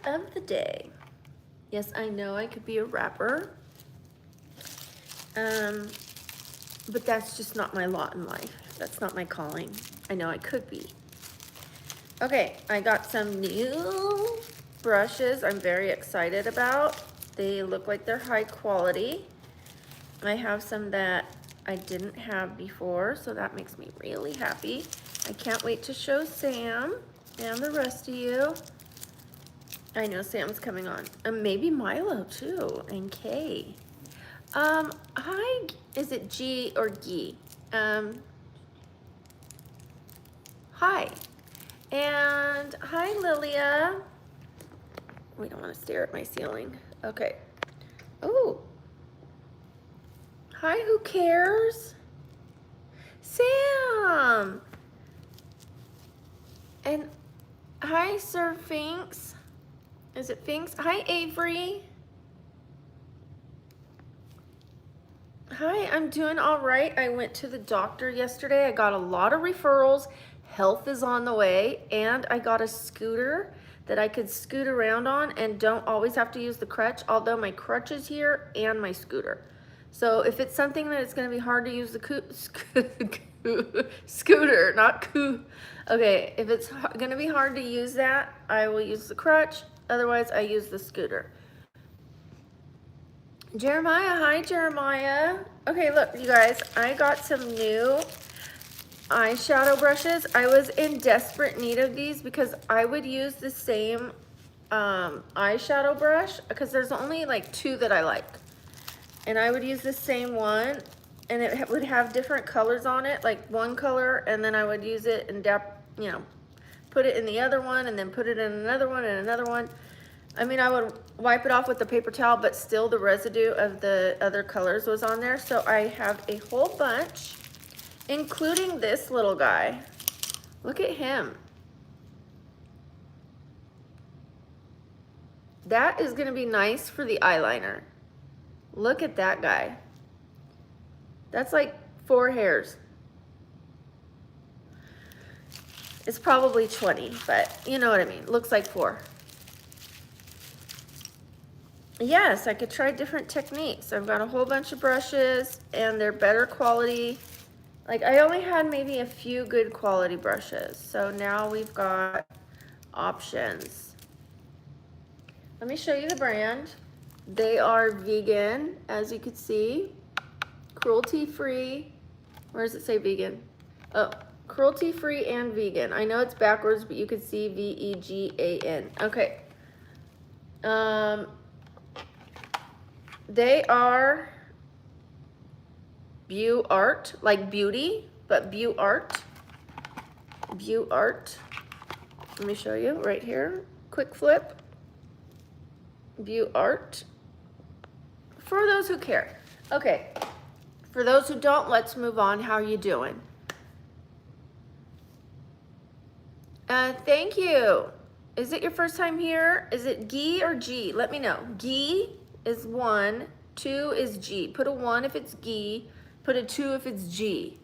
of the day. Yes, I know I could be a rapper. But that's just not my lot in life. That's not my calling. I know I could be. Okay, I got some new brushes I'm very excited about. They look like they're high quality. I have some that I didn't have before, so that makes me really happy. I can't wait to show Sam and the rest of you. I know Sam's coming on. And maybe Milo too, and Kay. Hi, is it G or Gee? Hi. And hi, Lilia. We don't want to stare at my ceiling. Okay. Oh. Hi, who cares? Sam. And hi, Sir Finks. Is it Finks? Hi, Avery. Hi, I'm doing all right. I went to the doctor yesterday. I got a lot of referrals. Health is on the way, and I got a scooter that I could scoot around on and don't always have to use the crutch, although my crutch is here and my scooter. So if it's something that it's going to be hard to use the scooter, not coo. Okay, if it's going to be hard to use that, I will use the crutch. Otherwise, I use the scooter. Jeremiah, hi Jeremiah. Okay, look, you guys, I got some new eyeshadow brushes. I was in desperate need of these because I would use the same eyeshadow brush because there's only like 2 that I like. And I would use the same one and it would have different colors on it, like one color, and then I would use it and put it in the other one and then put it in another one and another one. I mean, I would wipe it off with the paper towel, but still the residue of the other colors was on there. So I have a whole bunch, including this little guy. Look at him. That is gonna be nice for the eyeliner. Look at that guy. That's like 4 hairs. It's probably 20, but you know what I mean. Looks like 4. Yes, I could try different techniques. I've got a whole bunch of brushes and they're better quality. Like I only had maybe a few good quality brushes. So now we've got options. Let me show you the brand. They are vegan, as you can see, cruelty-free. Where does it say vegan? Oh, cruelty-free and vegan. I know it's backwards, but you can see V-E-G-A-N. Okay. They are Beau Art, like beauty, but Beau Art. Beau Art. Let me show you right here. Quick flip. Beau Art. For those who care. Okay. For those who don't, let's move on. How are you doing? Thank you. Is it your first time here? Is it G or G? Let me know. G is 1, 2 is G. Put a 1 if it's G, put a 2 if it's G.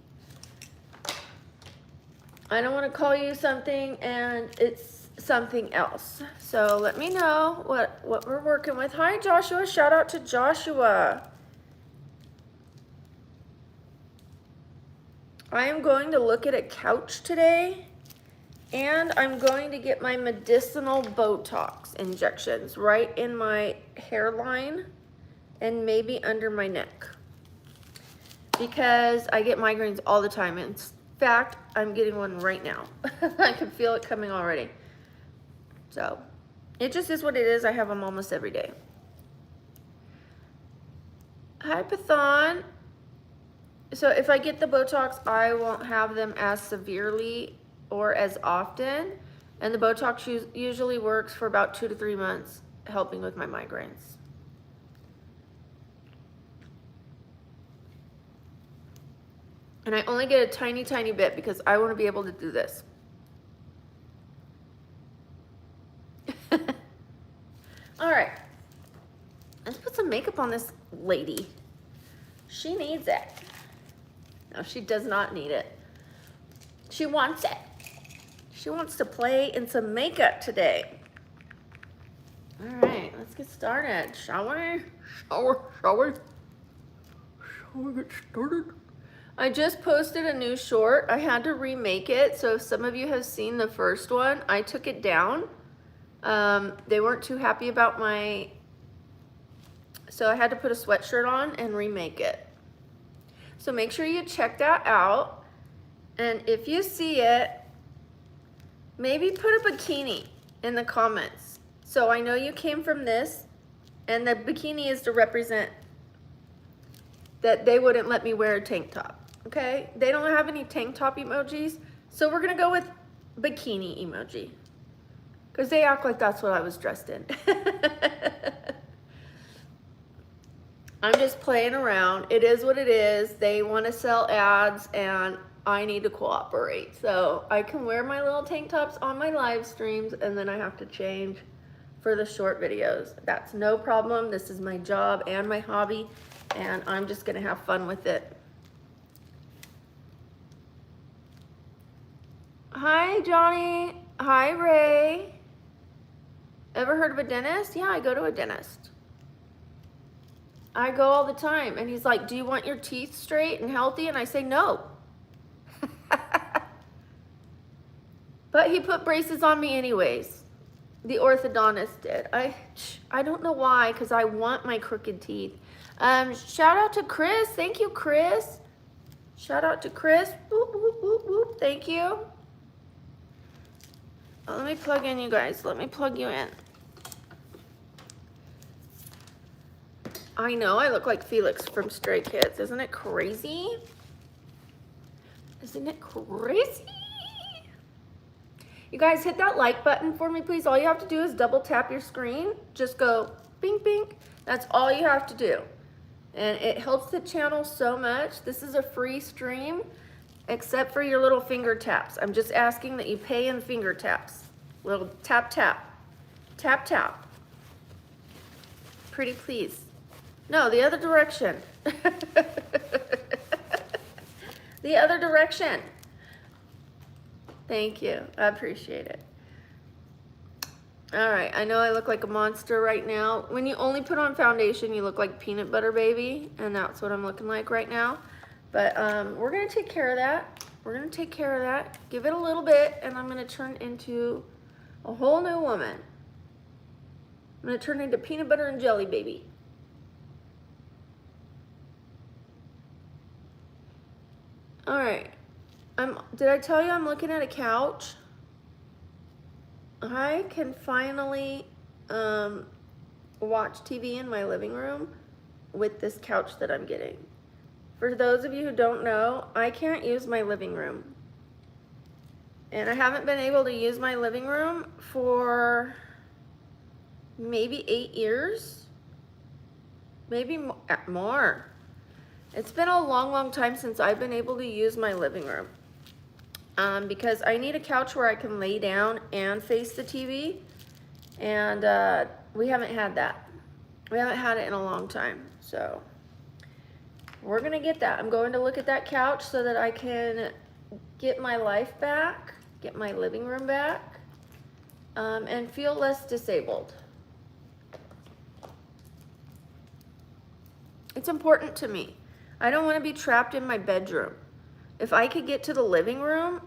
I don't want to call you something and it's something else. So let me know what we're working with. Hi Joshua, shout out to Joshua. I am going to look at a couch today. And I'm going to get my medicinal Botox injections right in my hairline and maybe under my neck. Because I get migraines all the time. In fact, I'm getting one right now. I can feel it coming already. So, it just is what it is. I have them almost every day. Hi, Python. So if I get the Botox, I won't have them as severely or as often, and the Botox usually works for about 2 to 3 months, helping with my migraines. And I only get a tiny, tiny bit because I want to be able to do this. All right, let's put some makeup on this lady. She needs it. No, she does not need it. She wants it. She wants to play in some makeup today. All right, let's get started, shall we? Shall we get started? I just posted a new short. I had to remake it, so if some of you have seen the first one, I took it down. They weren't too happy about so I had to put a sweatshirt on and remake it. So make sure you check that out. And if you see it, maybe put a bikini in the comments. So I know you came from this, and the bikini is to represent that they wouldn't let me wear a tank top, okay? They don't have any tank top emojis, so we're gonna go with bikini emoji, because they act like that's what I was dressed in. I'm just playing around. It is what it is. They want to sell ads, and I need to cooperate. So I can wear my little tank tops on my live streams, and then I have to change for the short videos. That's no problem. This is my job and my hobby, and I'm just gonna have fun with it. Hi, Johnny. Hi, Ray. Ever heard of a dentist? Yeah, I go to a dentist. I go all the time, and he's like, do you want your teeth straight and healthy? And I say, no. But he put braces on me anyways. The orthodontist did. I don't know why, because I want my crooked teeth. Shout out to Chris. Thank you, Chris. Shout out to Chris. Whoop, whoop, whoop, whoop. Thank you. Oh, let me plug in, you guys. Let me plug you in. I know I look like Felix from Stray Kids. Isn't it crazy? Isn't it crazy? You guys hit that like button for me, please. All you have to do is double tap your screen. Just go bing, bing. That's all you have to do. And it helps the channel so much. This is a free stream, except for your little finger taps. I'm just asking that you pay in finger taps. Little tap, tap. Tap, tap. Pretty please. No, the other direction. The other direction. Thank you. I appreciate it. All right. I know I look like a monster right now. When you only put on foundation, you look like peanut butter baby, and that's what I'm looking like right now. But we're going to take care of that. We're going to take care of that. Give it a little bit, and I'm going to turn into a whole new woman. I'm going to turn into peanut butter and jelly baby. All right. Did I tell you I'm looking at a couch? I can finally watch TV in my living room with this couch that I'm getting. For those of you who don't know, I can't use my living room. And I haven't been able to use my living room for maybe 8 years. Maybe more. It's been a long, long time since I've been able to use my living room. Because I need a couch where I can lay down and face the TV, and we haven't had that. We haven't had it in a long time, so we're gonna get that. I'm going to look at that couch so that I can get my life back, get my living room back, and feel less disabled. It's important to me. I don't want to be trapped in my bedroom. If I could get to the living room,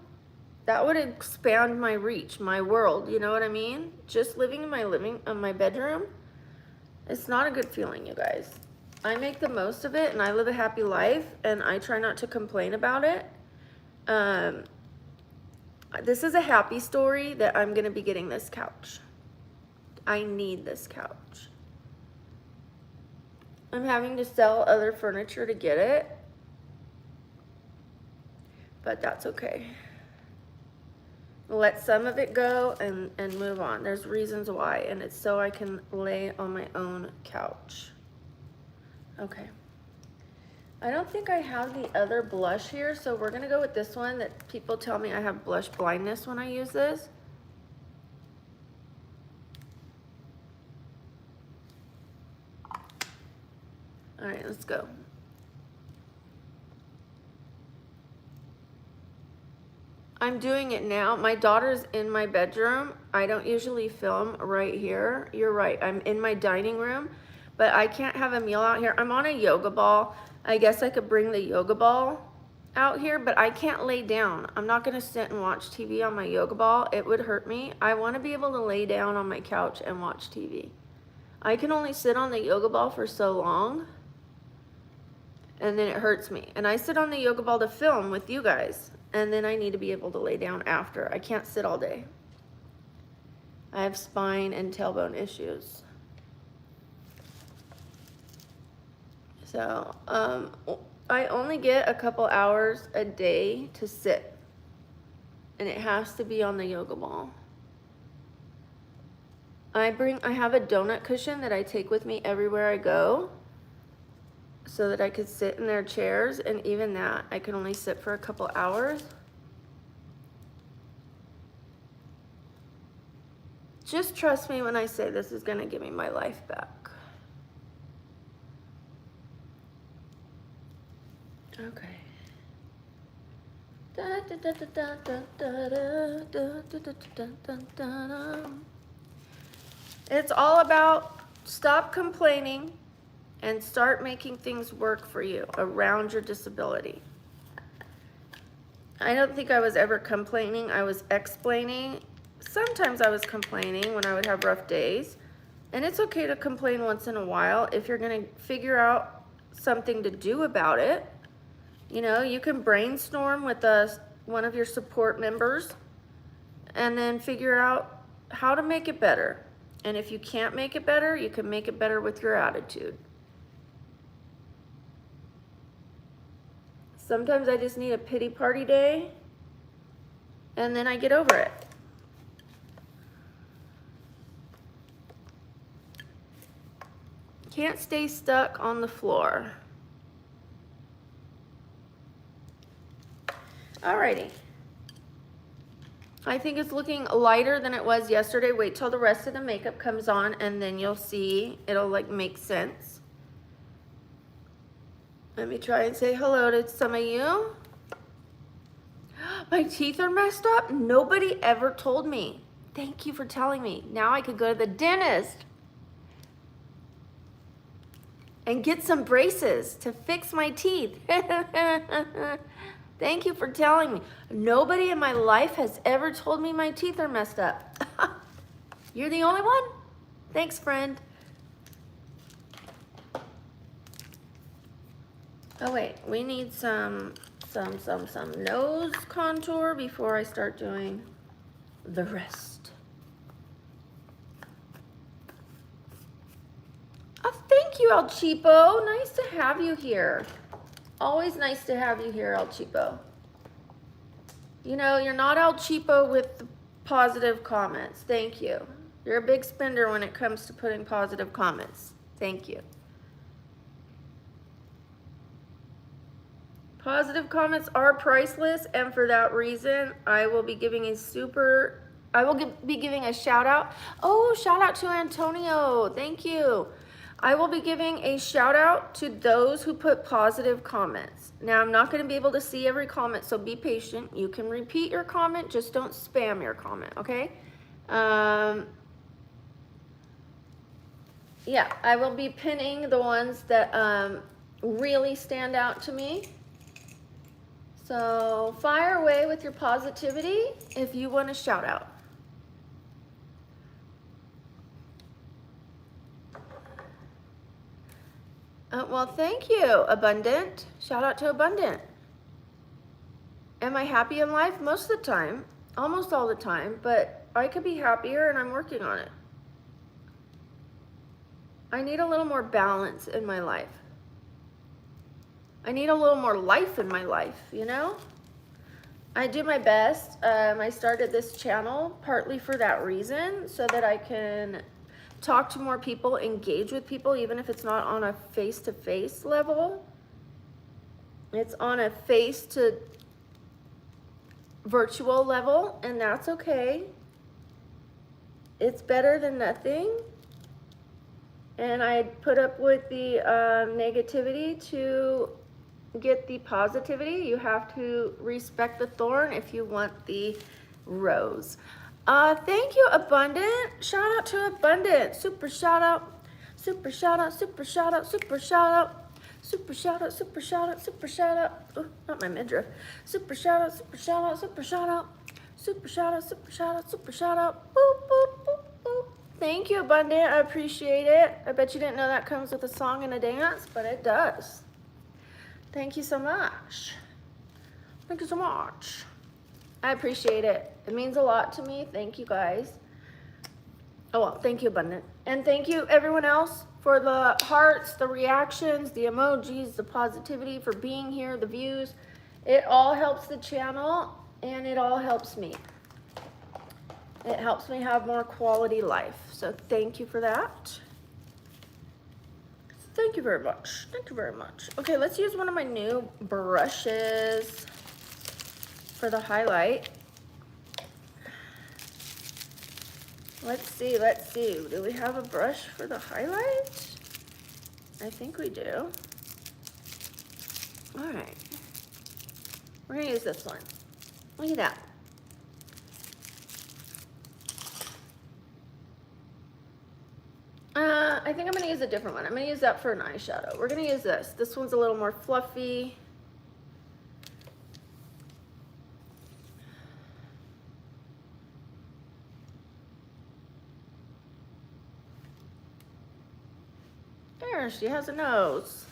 that would expand my reach, my world, you know what I mean? Just living in my bedroom, it's not a good feeling, you guys. I make the most of it, and I live a happy life, and I try not to complain about it. This is a happy story that I'm gonna be getting this couch. I need this couch. I'm having to sell other furniture to get it, but that's okay. Let some of it go and move on. There's reasons why, and it's so I can lay on my own couch. Okay. I don't think I have the other blush here, so we're gonna go with this one that people tell me I have blush blindness when I use this. All right, let's go. I'm doing it now. My daughter's in my bedroom. I don't usually film right here. You're right, I'm in my dining room, but I can't have a meal out here. I'm on a yoga ball. I guess I could bring the yoga ball out here, but I can't lay down. I'm not gonna sit and watch TV on my yoga ball. It would hurt me. I wanna be able to lay down on my couch and watch TV. I can only sit on the yoga ball for so long, and then it hurts me. And I sit on the yoga ball to film with you guys, and then I need to be able to lay down after. I can't sit all day. I have spine and tailbone issues. So, I only get a couple hours a day to sit, and it has to be on the yoga ball. I have a donut cushion that I take with me everywhere I go so that I could sit in their chairs, and even that, I can only sit for a couple hours. Just trust me when I say this is gonna give me my life back. Okay. It's all about stop complaining and start making things work for you around your disability. I don't think I was ever complaining. I was explaining. Sometimes I was complaining when I would have rough days. And it's okay to complain once in a while if you're going to figure out something to do about it. You know, you can brainstorm with one of your support members and then figure out how to make it better. And if you can't make it better, you can make it better with your attitude. Sometimes I just need a pity party day, and then I get over it. Can't stay stuck on the floor. Alrighty. I think it's looking lighter than it was yesterday. Wait till the rest of the makeup comes on, and then you'll see it'll like make sense. Let me try and say hello to some of you. My teeth are messed up. Nobody ever told me. Thank you for telling me. Now I could go to the dentist and get some braces to fix my teeth. Thank you for telling me. Nobody in my life has ever told me my teeth are messed up. You're the only one? Thanks, friend. Oh wait, we need some nose contour before I start doing the rest. Oh, thank you, El Cheapo. Nice to have you here. Always nice to have you here, El Cheapo. You know, you're not El Cheapo with the positive comments. Thank you. You're a big spender when it comes to putting positive comments. Thank you. Positive comments are priceless, and for that reason, I will be giving a shout out. Oh, shout out to Antonio. Thank you. I will be giving a shout out to those who put positive comments. Now, I'm not going to be able to see every comment, so be patient. You can repeat your comment, just don't spam your comment, okay? Yeah, I will be pinning the ones that really stand out to me. So fire away with your positivity if you want a shout out. Well, thank you, Abundant. Shout out to Abundant. Am I happy in life? Most of the time, almost all the time, but I could be happier and I'm working on it. I need a little more balance in my life. I need a little more life in my life, you know? I do my best. I started this channel partly for that reason, so that I can talk to more people, engage with people, even if it's not on a face-to-face level. It's on a face-to-virtual level, and that's okay. It's better than nothing. And I put up with the negativity to get the positivity. You have to respect the thorn if you want the rose. Thank you, Abundant. Shout out to Abundant. Super shout out. Super shout out. Super shout out. Super shout out. Super shout out. Super shout out. Super shout out. Oh, not my midriff. Super shout out. Super shout out. Super shout out. Super shout out. Super shout out. Super shout out. Boop, boop, boop, boop. Thank you, Abundant. I appreciate it. I bet you didn't know that comes with a song and a dance, but it does. Thank you so much. Thank you so much. I appreciate it. It means a lot to me. Thank you guys. Oh, well, thank you, Abundant. And thank you, everyone else, for the hearts, the reactions, the emojis, the positivity, for being here, the views. It all helps the channel, and it all helps me. It helps me have more quality life. So thank you for that. Thank you very much. Thank you very much. Okay, let's use one of my new brushes for the highlight. Let's see, let's see. Do we have a brush for the highlight? I think we do. All right. We're gonna use this one. Look at that. I think I'm gonna use a different one. I'm gonna use that for an eyeshadow. We're gonna use this. This one's a little more fluffy. There, she has a nose.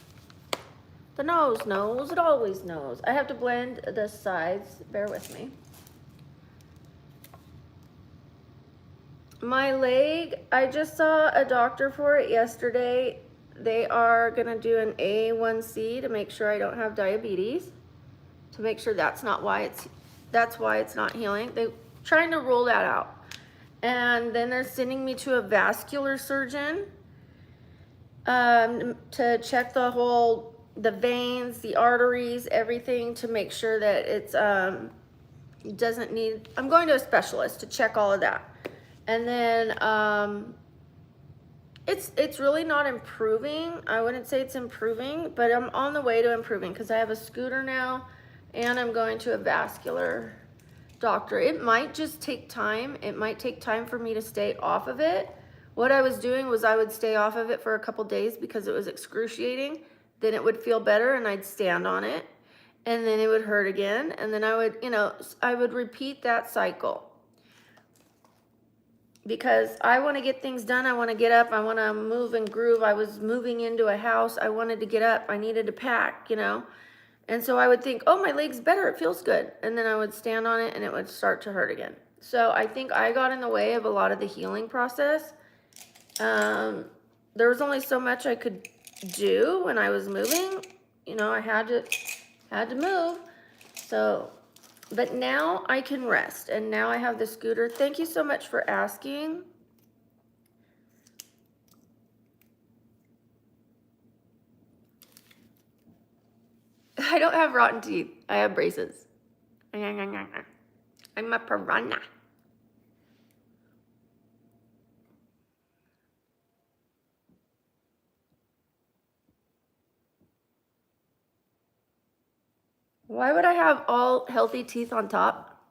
The nose knows, it always knows. I have to blend the sides, bear with me. My leg, I just saw a doctor for it yesterday. They are gonna do an A1C to make sure I don't have diabetes, to make sure that's why it's not healing. They're trying to rule that out. And then they're sending me to a vascular surgeon to check the veins, the arteries, everything, to make sure that it's doesn't need. I'm going to a specialist to check all of that. And then it's really not improving. I wouldn't say it's improving, but I'm on the way to improving because I have a scooter now and I'm going to a vascular doctor. It might just take time. It might take time for me to stay off of it. What I was doing was I would stay off of it for a couple days because it was excruciating. Then it would feel better and I'd stand on it and then it would hurt again. And then I would, I would repeat that cycle. Because I want to get things done. I want to get up. I want to move and groove. I was moving into a house. I wanted to get up. I needed to pack, And so I would think, oh, my leg's better. It feels good. And then I would stand on it and it would start to hurt again. So I think I got in the way of a lot of the healing process. There was only so much I could do when I was moving. I had to move. So... But now I can rest, and now I have the scooter. Thank you so much for asking. I don't have rotten teeth. I have braces. I'm a piranha. Why would I have all healthy teeth on top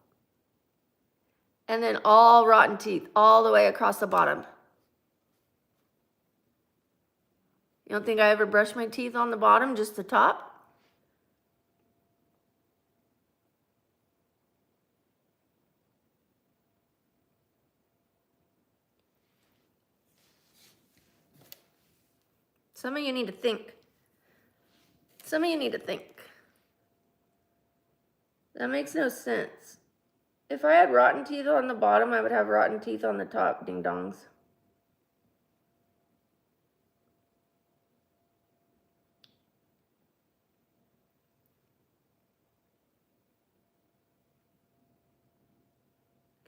and then all rotten teeth all the way across the bottom? You don't think I ever brush my teeth on the bottom, just the top? Some of you need to think. Some of you need to think. That makes no sense. If I had rotten teeth on the bottom, I would have rotten teeth on the top, ding dongs.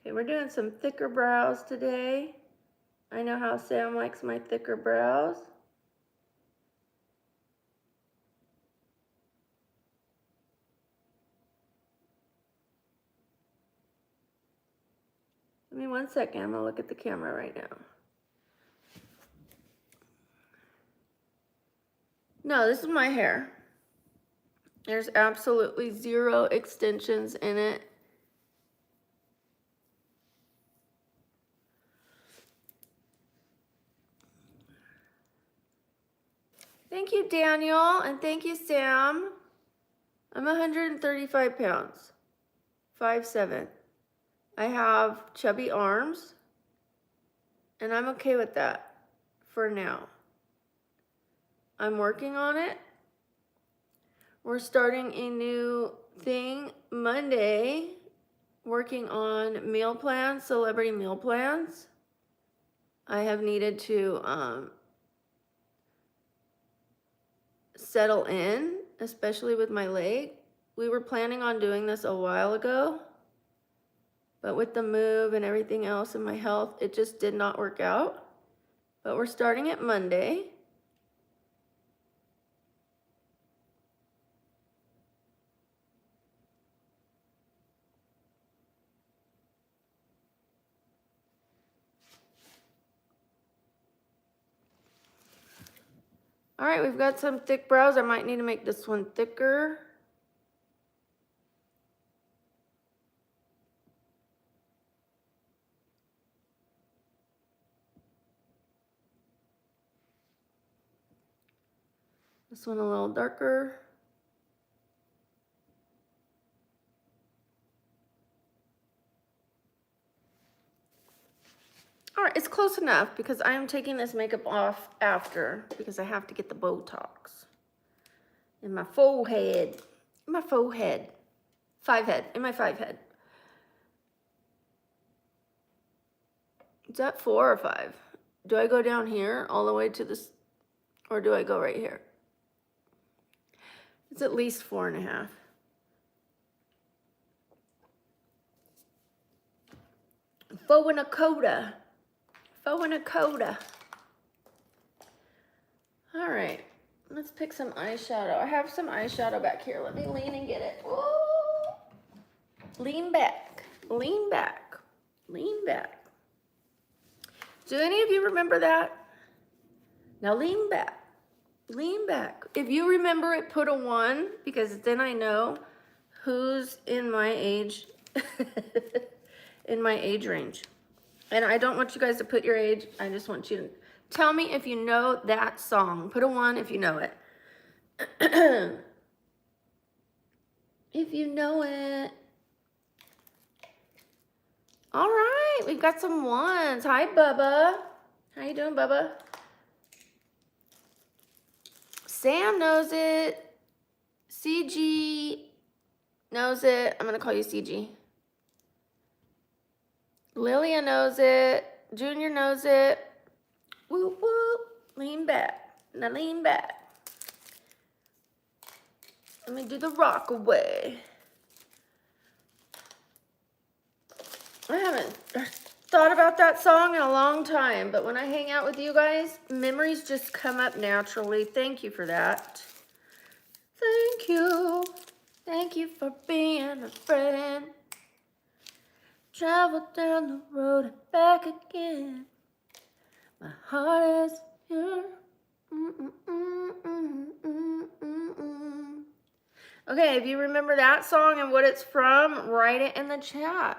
Okay, we're doing some thicker brows today. I know how Sam likes my thicker brows. Give me 1 second. I'm going to look at the camera right now. No, this is my hair. There's absolutely 0 extensions in it. Thank you, Daniel, and thank you, Sam. I'm 135 pounds, 5'7". I have chubby arms, and I'm okay with that for now. I'm working on it. We're starting a new thing Monday, working on meal plans, celebrity meal plans. I have needed to settle in, especially with my leg. We were planning on doing this a while ago, but with the move and everything else in my health, it just did not work out. But we're starting it Monday. All right, we've got some thick brows. I might need to make this one thicker. This one a little darker. All right, it's close enough because I am taking this makeup off after because I have to get the Botox in my forehead. In my forehead. In my 5 head. Is that 4 or 5? Do I go down here all the way to this, or do I go right here? It's at least 4.5. Faux and a coda. Faux and a coda. All right, let's pick some eyeshadow. I have some eyeshadow back here. Let me lean and get it. Whoa. Lean back, lean back, lean back. Do any of you remember that? Now lean back, lean back. If you remember it, put a 1, because then I know who's in my age, in my age range. And I don't want you guys to put your age. I just want you to tell me if you know that song. Put a 1 if you know it. If you know it. All right, we've got some 1s. Hi, Bubba. How you doing, Bubba? Sam knows it. CG knows it. I'm going to call you CG. Lilia knows it. Junior knows it. Whoop, whoop. Lean back. Now lean back. Let me do the rock away. I haven't thought about that song in a long time, but when I hang out with you guys, memories just come up naturally. Thank you for that. Thank you. Thank you for being a friend. Travel down the road and back again. My heart is pure. Okay, if you remember that song and what it's from, write it in the chat.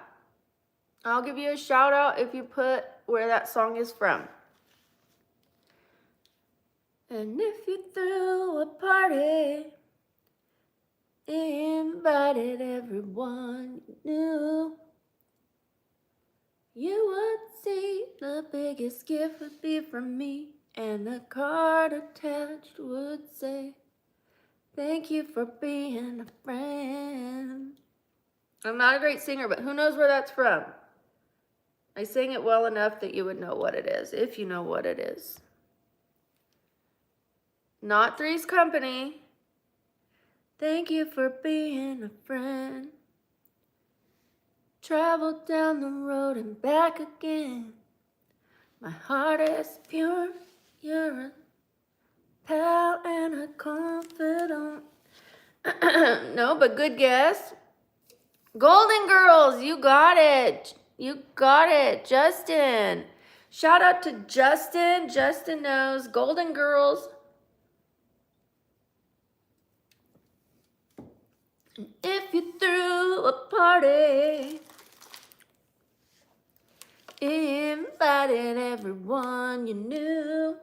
I'll give you a shout out if you put where that song is from. And if you threw a party, invited everyone you knew, you would see the biggest gift would be from me, and the card attached would say, thank you for being a friend. I'm not a great singer, but who knows where that's from? I sang it well enough that you would know what it is, if you know what it is. Not Three's Company. Thank you for being a friend. Travel down the road and back again. My heart is pure. You're a pal and a confidant. No, but good guess. Golden Girls, you got it. You got it, Justin. Shout out to Justin. Justin knows Golden Girls. If you threw a party, invited everyone you knew.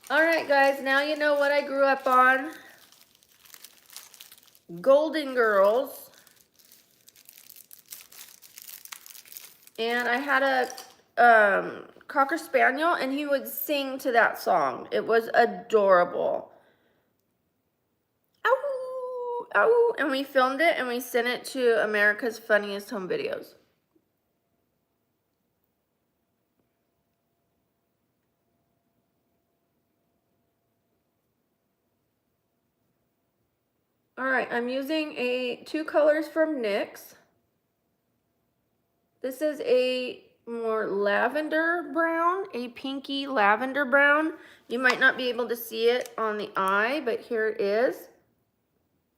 All right, guys, now you know what I grew up on. Golden Girls. And I had a Cocker Spaniel, and he would sing to that song. It was adorable. Ow, ow. And we filmed it, and we sent it to America's Funniest Home Videos. All right, I'm using two colors from NYX. This is a more lavender brown, a pinky lavender brown. You might not be able to see it on the eye, but here it is.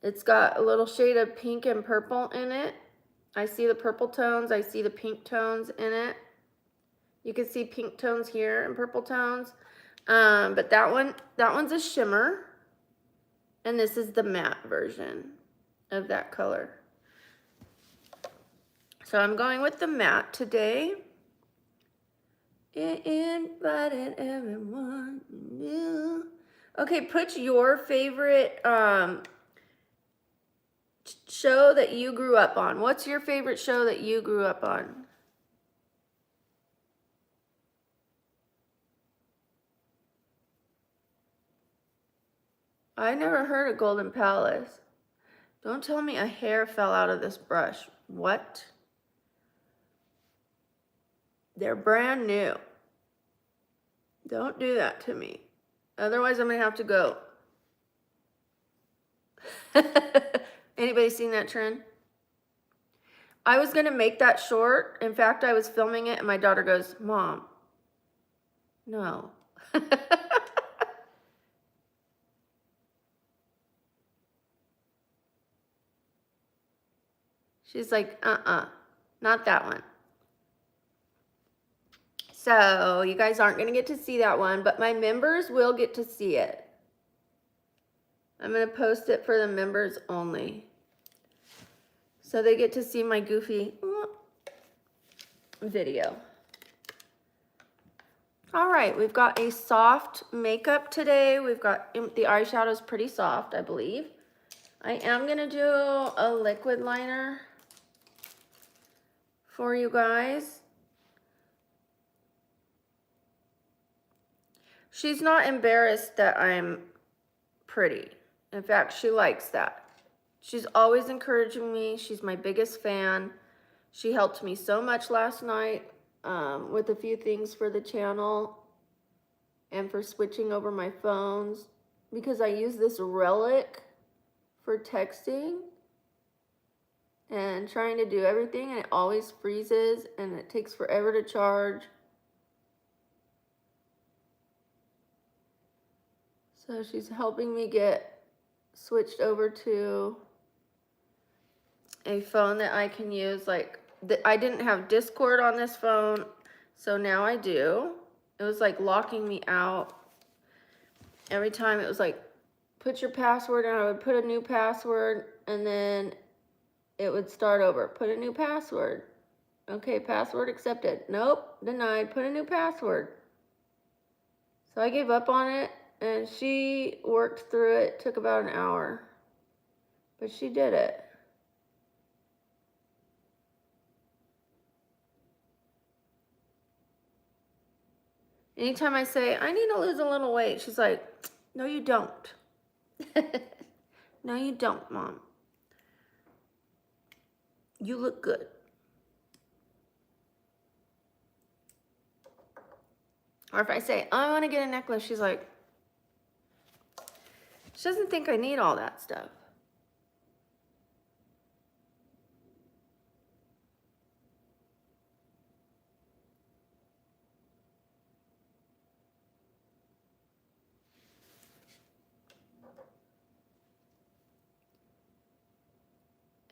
It's got a little shade of pink and purple in it. I see the purple tones, I see the pink tones in it. You can see pink tones here and purple tones. But that one's a shimmer. And this is the matte version of that color. So I'm going with the matte today. It invited everyone new. Okay, put your favorite show that you grew up on. What's your favorite show that you grew up on? I never heard of Golden Palace. Don't tell me a hair fell out of this brush. What? They're brand new. Don't do that to me. Otherwise, I'm going to have to go. Anybody seen that trend? I was going to make that short. In fact, I was filming it, and my daughter goes, Mom, no. She's like, not that one. So you guys aren't going to get to see that one, but my members will get to see it. I'm going to post it for the members only. So they get to see my goofy video. All right, we've got a soft makeup today. We've got, the eyeshadow is pretty soft, I believe. I am going to do a liquid liner for you guys. She's not embarrassed that I'm pretty. In fact, she likes that. She's always encouraging me. She's my biggest fan. She helped me so much last night with a few things for the channel and for switching over my phones, because I use this relic for texting and trying to do everything, and it always freezes and it takes forever to charge. So she's helping me get switched over to a phone that I can use. Like, I didn't have Discord on this phone, so now I do. It was like locking me out. Every time it was like, put your password, and I would put a new password, and then it would start over. Put a new password. Okay, password accepted. Nope, denied. Put a new password. So I gave up on it, and she worked through it. Took about an hour, but she did it. Anytime I say, I need to lose a little weight, she's like, no, you don't. No, you don't, Mom. You look good. Or if I say, I want to get a necklace, she's like, she doesn't think I need all that stuff.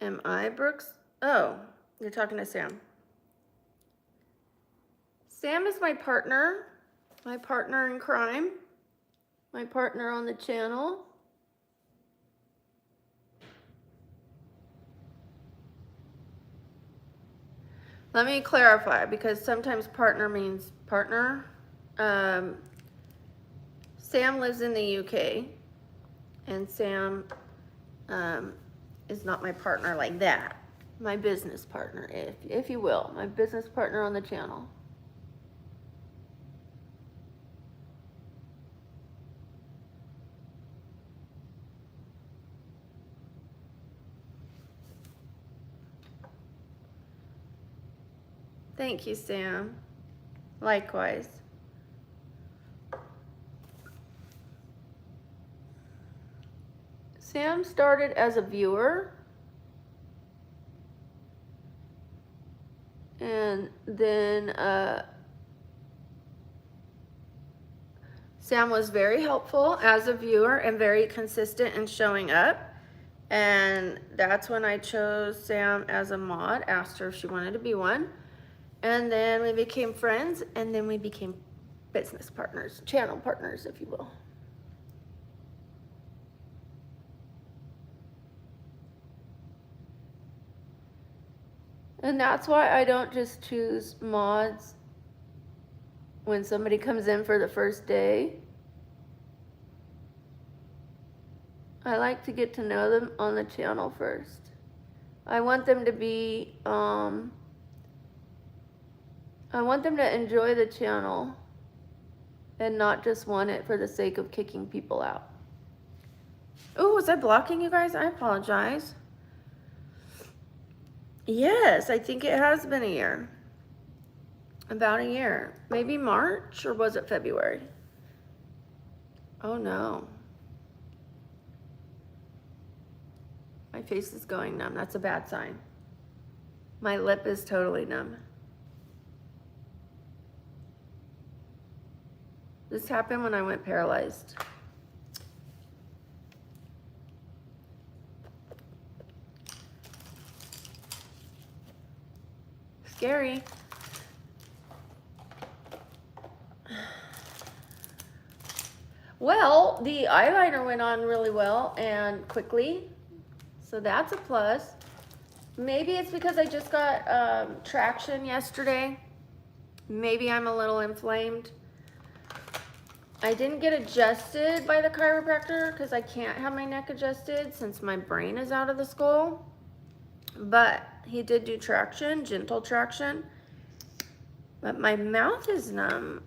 Am I Brooks? Oh, you're talking to Sam. Sam is my partner in crime, my partner on the channel. Let me clarify, because sometimes partner means partner. Sam lives in the UK, and Sam is not my partner like that. My business partner, if you will, my business partner on the channel. Thank you, Sam. Likewise. Sam started as a viewer, and then Sam was very helpful as a viewer and very consistent in showing up. And that's when I chose Sam as a mod, asked her if she wanted to be one. And then we became friends, and then we became business partners, channel partners, if you will. And that's why I don't just choose mods when somebody comes in for the first day. I like to get to know them on the channel first. I want them to be, I want them to enjoy the channel and not just want it for the sake of kicking people out. Oh, was I blocking you guys? I apologize. Yes, I think it has been a year. About a year. Maybe March, or was it February? Oh no. My face is going numb. That's a bad sign. My lip is totally numb. This happened when I went paralyzed. Scary. Well, the eyeliner went on really well and quickly, so that's a plus. Maybe it's because I just got traction yesterday. Maybe I'm a little inflamed. I didn't get adjusted by the chiropractor because I can't have my neck adjusted since my brain is out of the skull. But he did do traction, gentle traction. But my mouth is numb.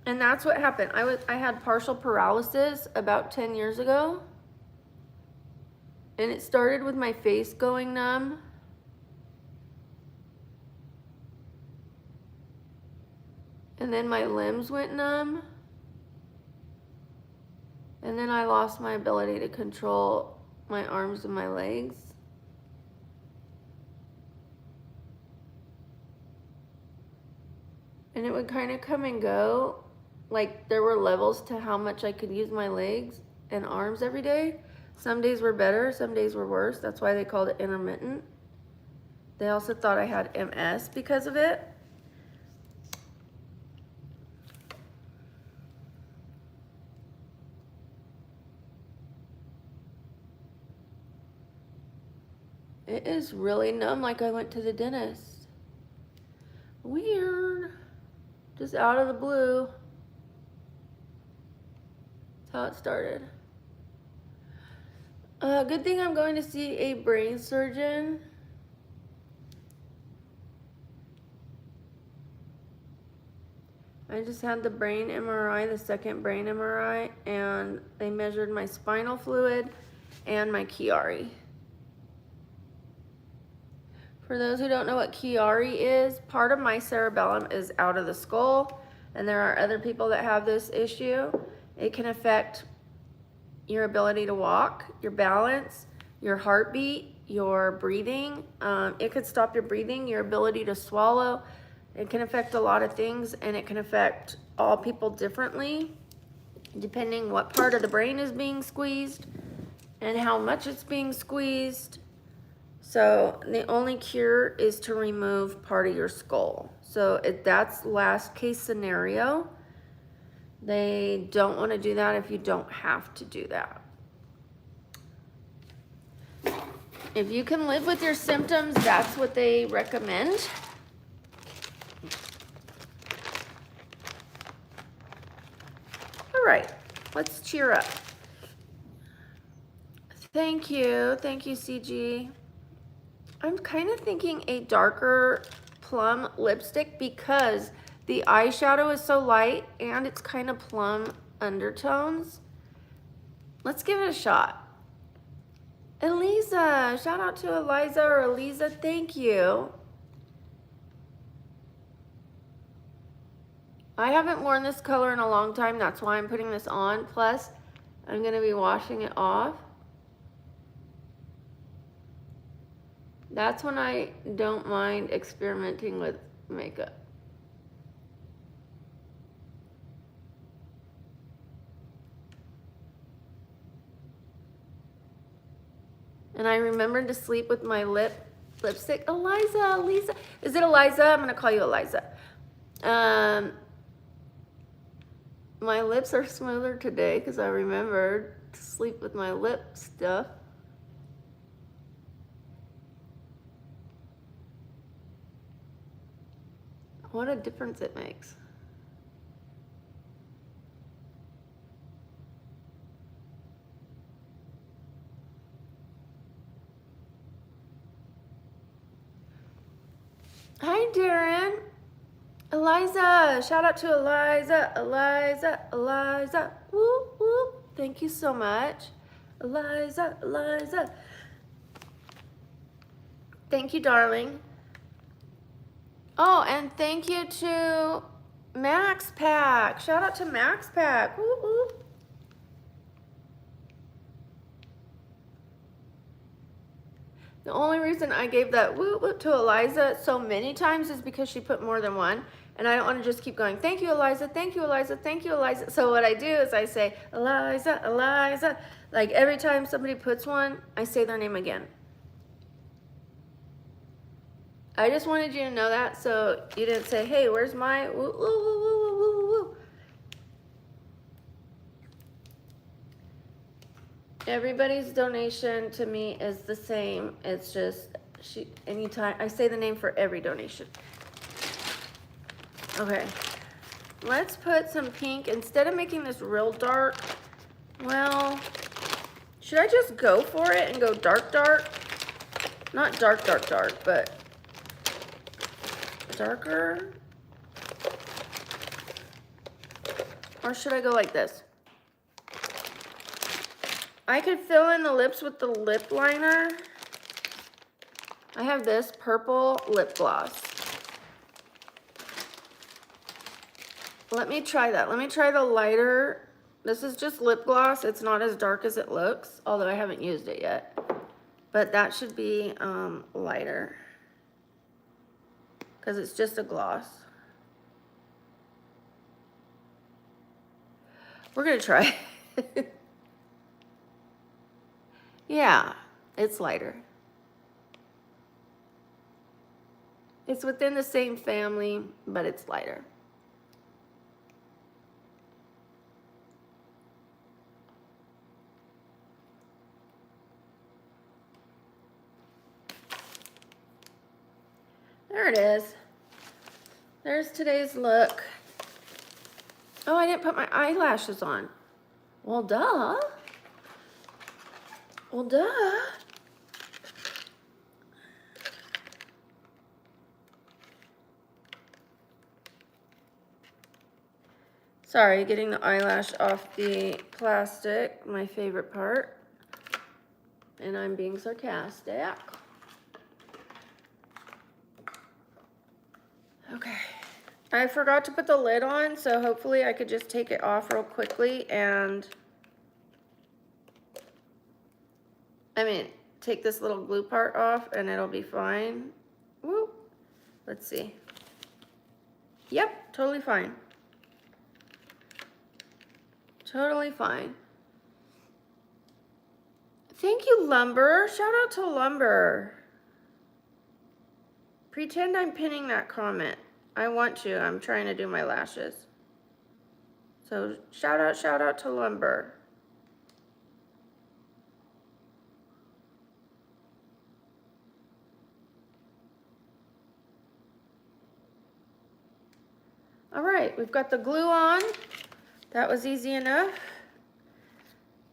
And that's what happened. I had partial paralysis about 10 years ago. And it started with my face going numb. And then my limbs went numb. And then I lost my ability to control my arms and my legs. And it would kind of come and go. Like there were levels to how much I could use my legs and arms every day. Some days were better, some days were worse. That's why they called it intermittent. They also thought I had MS because of it. It is really numb, like I went to the dentist. Weird. Just out of the blue. That's how it started. Good thing I'm going to see a brain surgeon. I just had the brain MRI, the second brain MRI, and they measured my spinal fluid and my Chiari. For those who don't know what Chiari is, part of my cerebellum is out of the skull, and there are other people that have this issue. It can affect your ability to walk, your balance, your heartbeat, your breathing. It could stop your breathing, your ability to swallow. It can affect a lot of things, and it can affect all people differently, depending what part of the brain is being squeezed and how much it's being squeezed. So the only cure is to remove part of your skull. So if that's last case scenario, they don't want to do that if you don't have to do that. If you can live with your symptoms, that's what they recommend. All right, let's cheer up. Thank you, CG. I'm kind of thinking a darker plum lipstick because the eyeshadow is so light and it's kind of plum undertones. Let's give it a shot. Eliza, shout out to Eliza or Eliza, thank you. I haven't worn this color in a long time, that's why I'm putting this on. Plus, I'm gonna be washing it off. That's when I don't mind experimenting with makeup. And I remembered to sleep with my lipstick. Eliza, Lisa, is it Eliza? I'm gonna call you Eliza. My lips are smoother today because I remembered to sleep with my lip stuff. What a difference it makes. Hi, Darren. Eliza, shout out to Eliza, Eliza, whoop, whoop. Thank you so much. Eliza. Thank you, darling. Oh, and thank you to Max Pack. Shout out to Max Pack. Whoop, whoop. The only reason I gave that whoop whoop to Eliza so many times is because she put more than one. And I don't want to just keep going, thank you, Eliza, thank you, Eliza, thank you, Eliza. So what I do is I say, Eliza. Like every time somebody puts one, I say their name again. I just wanted you to know that so you didn't say, hey, where's my woo, woo, woo, woo, woo, woo. Everybody's donation to me is the same. It's just, anytime, I say the name for every donation. Okay, let's put some pink. Instead of making this real dark, well, should I just go for it and go dark? Not dark, but darker? Or should I go like this? I could fill in the lips with the lip liner. I have this purple lip gloss. Let me try that. Let me try the lighter. This is just lip gloss. It's not as dark as it looks, although I haven't used it yet. But that should be lighter because it's just a gloss. We're gonna try. Yeah, it's lighter. It's within the same family, but it's lighter. There it is. There's today's look. Oh, I didn't put my eyelashes on. Well, duh. Well, duh. Sorry, getting the eyelash off the plastic, my favorite part. And I'm being sarcastic. Okay. I forgot to put the lid on, so hopefully I could just take it off real quickly and take this little glue part off and it'll be fine. Woo. Let's see. Yep, totally fine. Totally fine. Thank you, Lumber. Shout out to Lumber. Pretend I'm pinning that comment. I want to. I'm trying to do my lashes. So shout out to Lumber. All right, we've got the glue on. That was easy enough.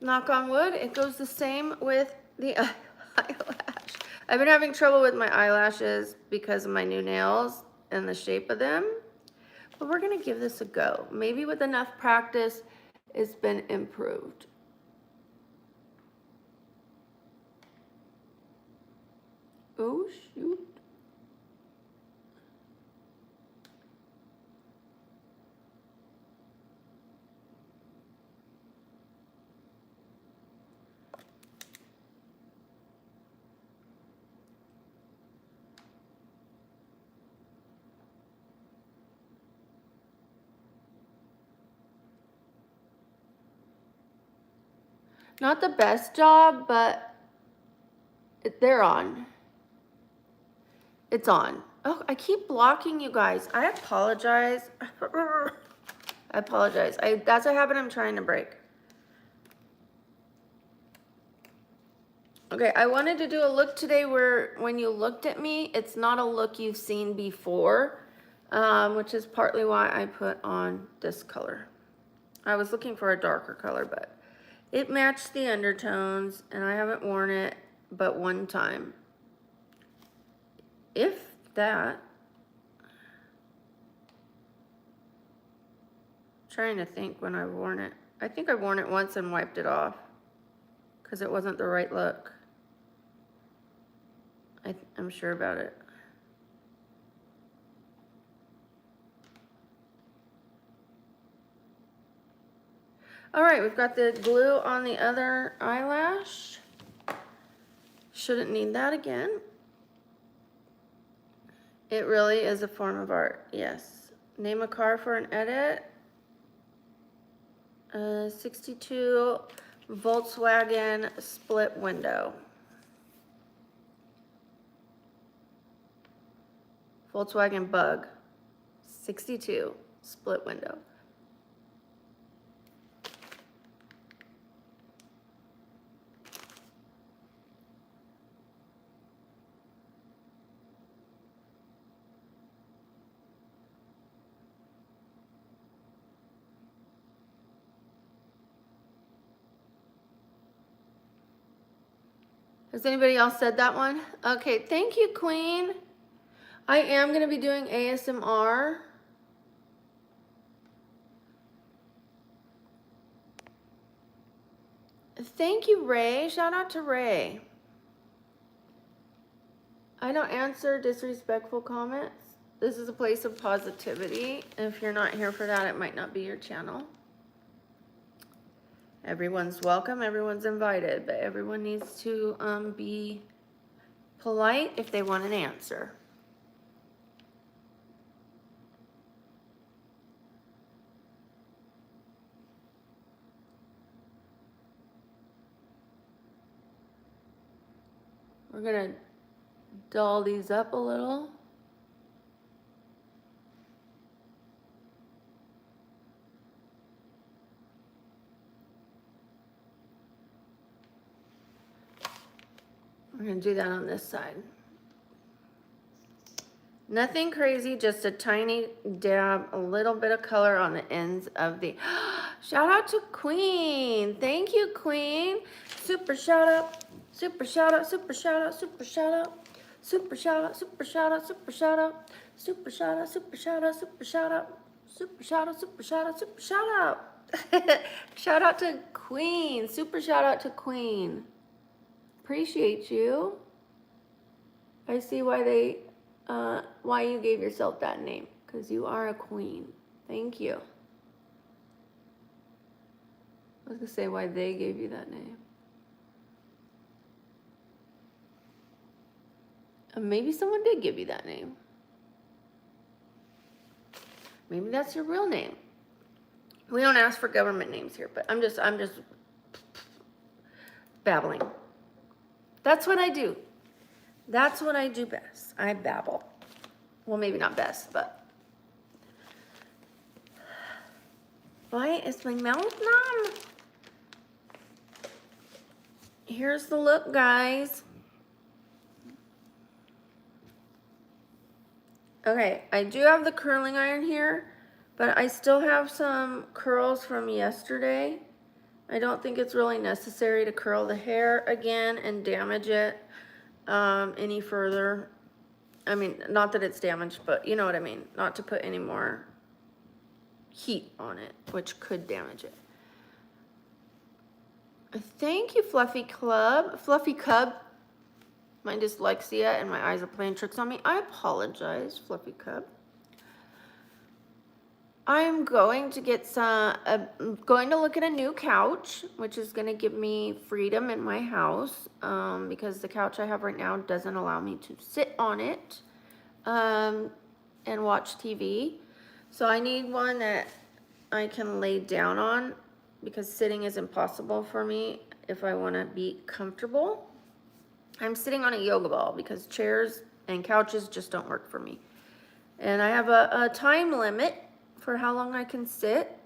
Knock on wood. It goes the same with the eyelash. I've been having trouble with my eyelashes because of my new nails and the shape of them. But we're gonna give this a go. Maybe with enough practice, it's been improved. Oh, shoot. Not the best job, but they're on. It's on. Oh, I keep blocking you guys. I apologize. I apologize. That's a habit I'm trying to break. Okay, I wanted to do a look today where when you looked at me, it's not a look you've seen before, which is partly why I put on this color. I was looking for a darker color, but it matched the undertones, and I haven't worn it but one time. If that. Trying to think when I've worn it. I think I've worn it once and wiped it off because it wasn't the right look. I'm sure about it. All right, we've got the glue on the other eyelash. Shouldn't need that again. It really is a form of art, yes. Name a car for an edit. 62 Volkswagen split window. Volkswagen Bug. 62 split window. Has anybody else said that one? Okay, thank you, Queen. I am going to be doing ASMR. Thank you, Ray. Shout out to Ray. I don't answer disrespectful comments. This is a place of positivity. If you're not here for that, it might not be your channel. Everyone's welcome, everyone's invited, but everyone needs to be polite if they want an answer. We're gonna doll these up a little. We're gonna do that on this side. Nothing crazy, just a tiny dab, a little bit of color on the ends of the, shout out to Queen. Thank you, Queen. Super shout out, super shout out, super shout out, super shout out, super shout out, super shout out, super shout out, super shout out, super shout out, super shout out, super shout out, super shout out, super shout out. Shout out to Queen, super shout out to Queen. Appreciate you. I see why you gave yourself that name, because you are a queen. Thank you. I was gonna say why they gave you that name. Maybe someone did give you that name. Maybe that's your real name. We don't ask for government names here, but I'm just babbling. That's what I do. That's what I do best. I babble. Well, maybe not best, but. Why is my mouth numb? Here's the look, guys. Okay, I do have the curling iron here, But I still have some curls from yesterday. I don't think it's really necessary to curl the hair again and damage it any further. I mean, not that it's damaged, but you know what I mean. Not to put any more heat on it, which could damage it. Thank you, Fluffy Club. Fluffy Cub. My dyslexia and my eyes are playing tricks on me. I apologize, Fluffy Cub. I'm going to get going to look at a new couch, which is going to give me freedom in my house, because the couch I have right now doesn't allow me to sit on it and watch TV. So I need one that I can lay down on, because sitting is impossible for me if I want to be comfortable. I'm sitting on a yoga ball because chairs and couches just don't work for me. And I have a time limit for how long I can sit.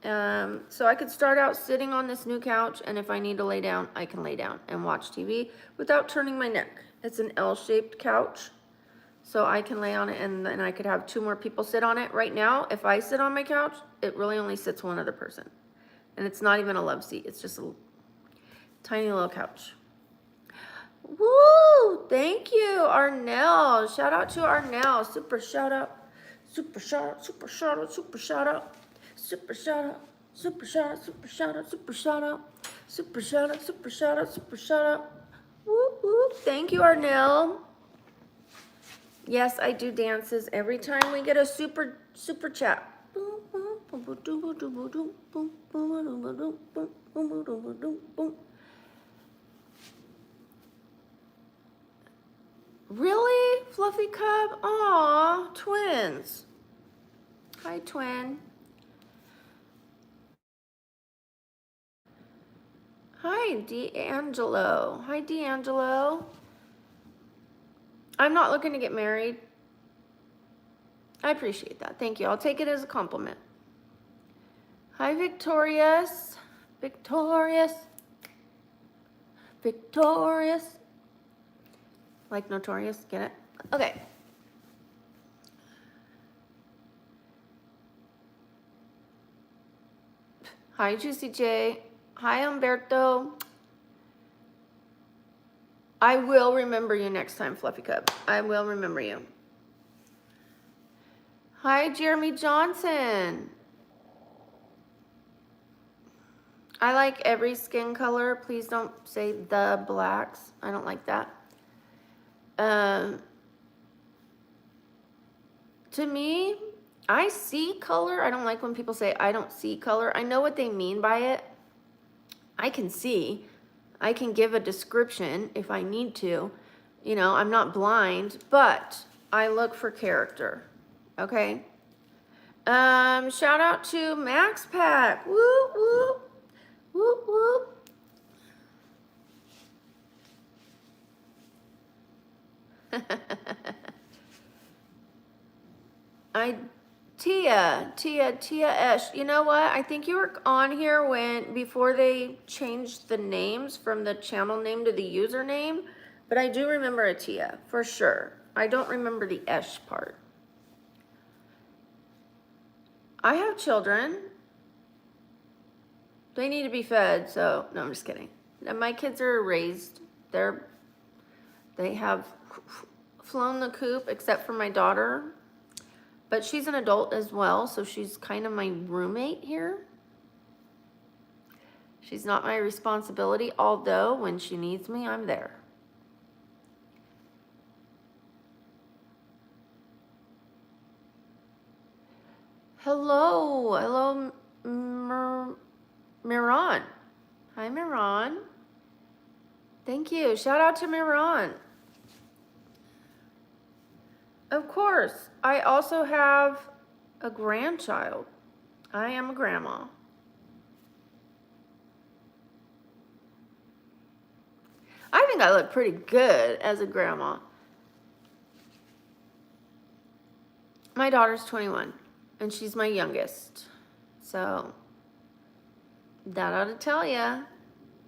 So I could start out sitting on this new couch, and if I need to lay down, I can lay down and watch TV without turning my neck. It's an L-shaped couch, so I can lay on it, and then I could have 2 more people sit on it. Right now, if I sit on my couch, it really only sits 1 other person. And it's not even a love seat. It's just a tiny little couch. Woo! Thank you, Arnell. Shout out to Arnell. Super shout out. Super shout out. Super shout out. Super shout out. Super shout out. Super shout out. Super shout out. Super shout out. Super shout out. Super shout out. Super shout out. Woo woo. Thank you, Arnell. Yes, I do dances every time we get a super chat. Really? Fluffy Cub? Aw, twins. Hi, twin. Hi, D'Angelo. Hi, D'Angelo. I'm not looking to get married. I appreciate that. Thank you. I'll take it as a compliment. Hi, Victorious. Victorious. Victorious. Like Notorious, get it? Okay. Hi, Juicy J. Hi, Umberto. I will remember you next time, Fluffy Cub. I will remember you. Hi, Jeremy Johnson. I like every skin color. Please don't say the blacks. I don't like that. To me, I see color. I don't like when people say I don't see color. I know what they mean by it. I can see. I can give a description if I need to. You know, I'm not blind, but I look for character. Okay? Shout out to Max Pack. Whoop, whoop. Whoop, whoop. Tia Esh. You know what? I think you were on here before they changed the names from the channel name to the username, but I do remember a Tia for sure. I don't remember the Esh part. I have children. They need to be fed, so no, I'm just kidding. My kids are raised. They have flown the coop, except for my daughter. But she's an adult as well, so she's kind of my roommate here. She's not my responsibility, although when she needs me, I'm there. Hello, Miran. Hi, Miran. Thank you. Shout out to Miran. Of course. I also have a grandchild. I am a grandma. I think I look pretty good as a grandma. My daughter's 21, and she's my youngest. So, that ought to tell ya.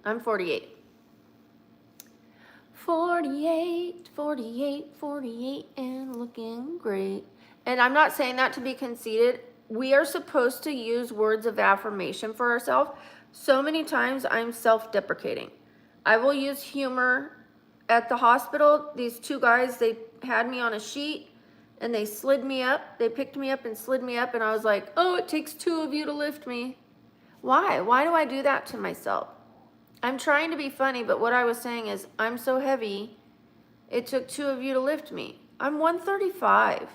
I'm 48. 48, and looking great. And I'm not saying that to be conceited. we are supposed to use words of affirmation for ourselves. So many times I'm self-deprecating. I will use humor. At the hospital, these two guys, they had me on a sheet and they slid me up. They picked me up and slid me up, and I was like, oh, it takes two of you to lift me. Why? Why do I do that to myself? I'm trying to be funny, but what I was saying is, I'm so heavy, it took two of you to lift me. I'm 135.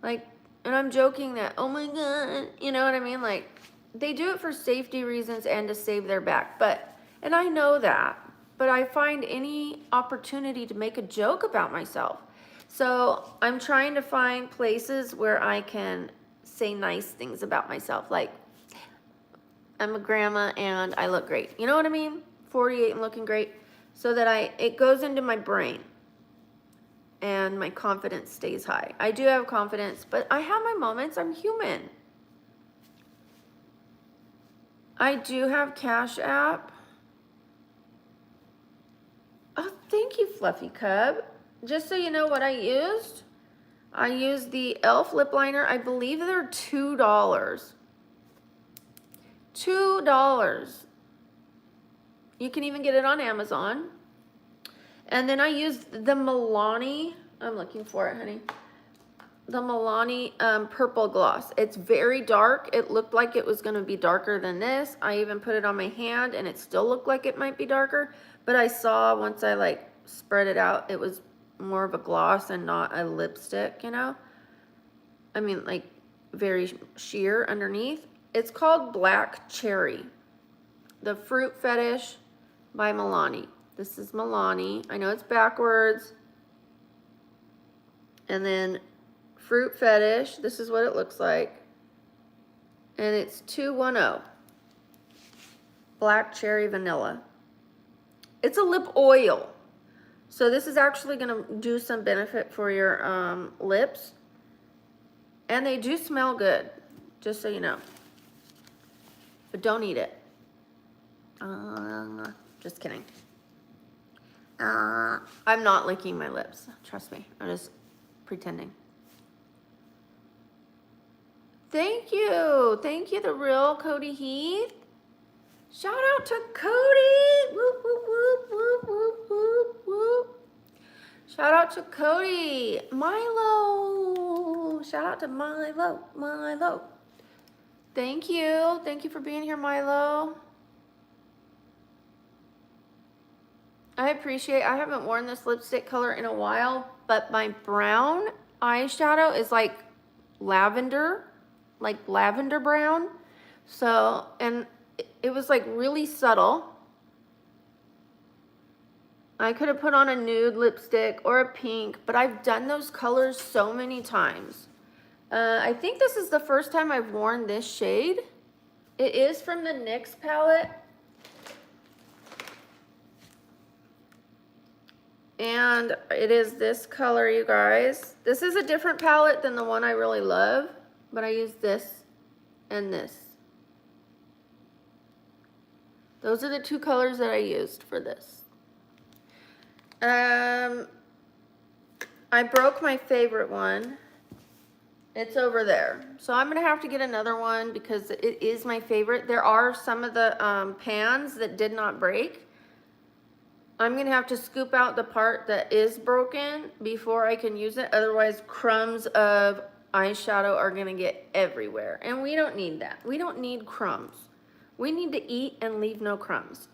Like, and I'm joking that, oh my God, you know what I mean? Like, they do it for safety reasons and to save their back. But, and I know that, but I find any opportunity to make a joke about myself. So I'm trying to find places where I can say nice things about myself. Like, I'm a grandma and I look great. You know what I mean? 48 and looking great. So that it goes into my brain and my confidence stays high. I do have confidence, but I have my moments. I'm human. I do have Cash App. Oh, thank you, Fluffy Cub. Just so you know what I used the e.l.f. lip liner. I believe they're $2. $2. You can even get it on Amazon. And then I used the Milani, I'm looking for it, honey. The Milani purple gloss. It's very dark. It looked like it was gonna be darker than this. I even put it on my hand and it still looked like it might be darker. But I saw once I like spread it out, it was more of a gloss and not a lipstick, you know? I mean, like very sheer underneath. It's called Black Cherry. The Fruit Fetish by Milani. This is Milani. I know it's backwards. And then Fruit Fetish. This is what it looks like. And it's 210. Black Cherry Vanilla. It's a lip oil. So this is actually going to do some benefit for your lips. And they do smell good, just so you know. But don't eat it. Just kidding. I'm not licking my lips. Trust me. I'm just pretending. Thank you. Thank you, the real Cody Heath. Shout out to Cody. Whoop, whoop, whoop, whoop, whoop, whoop, whoop. Shout out to Cody. Milo. Shout out to Milo. Milo. Thank you. Thank you for being here, Milo. I appreciate, I haven't worn this lipstick color in a while, but my brown eyeshadow is like lavender brown. So, and it was like really subtle. I could have put on a nude lipstick or a pink, but I've done those colors so many times. I think this is the first time I've worn this shade. It is from the NYX palette. And it is this color, you guys. This is a different palette than the one I really love, but I use this and this. Those are the two colors that I used for this. I broke my favorite one. It's over there. So I'm gonna have to get another one because it is my favorite. There are some of the pans that did not break. I'm gonna have to scoop out the part that is broken before I can use it. Otherwise, crumbs of eyeshadow are gonna get everywhere. And we don't need that. We don't need crumbs. We need to eat and leave no crumbs.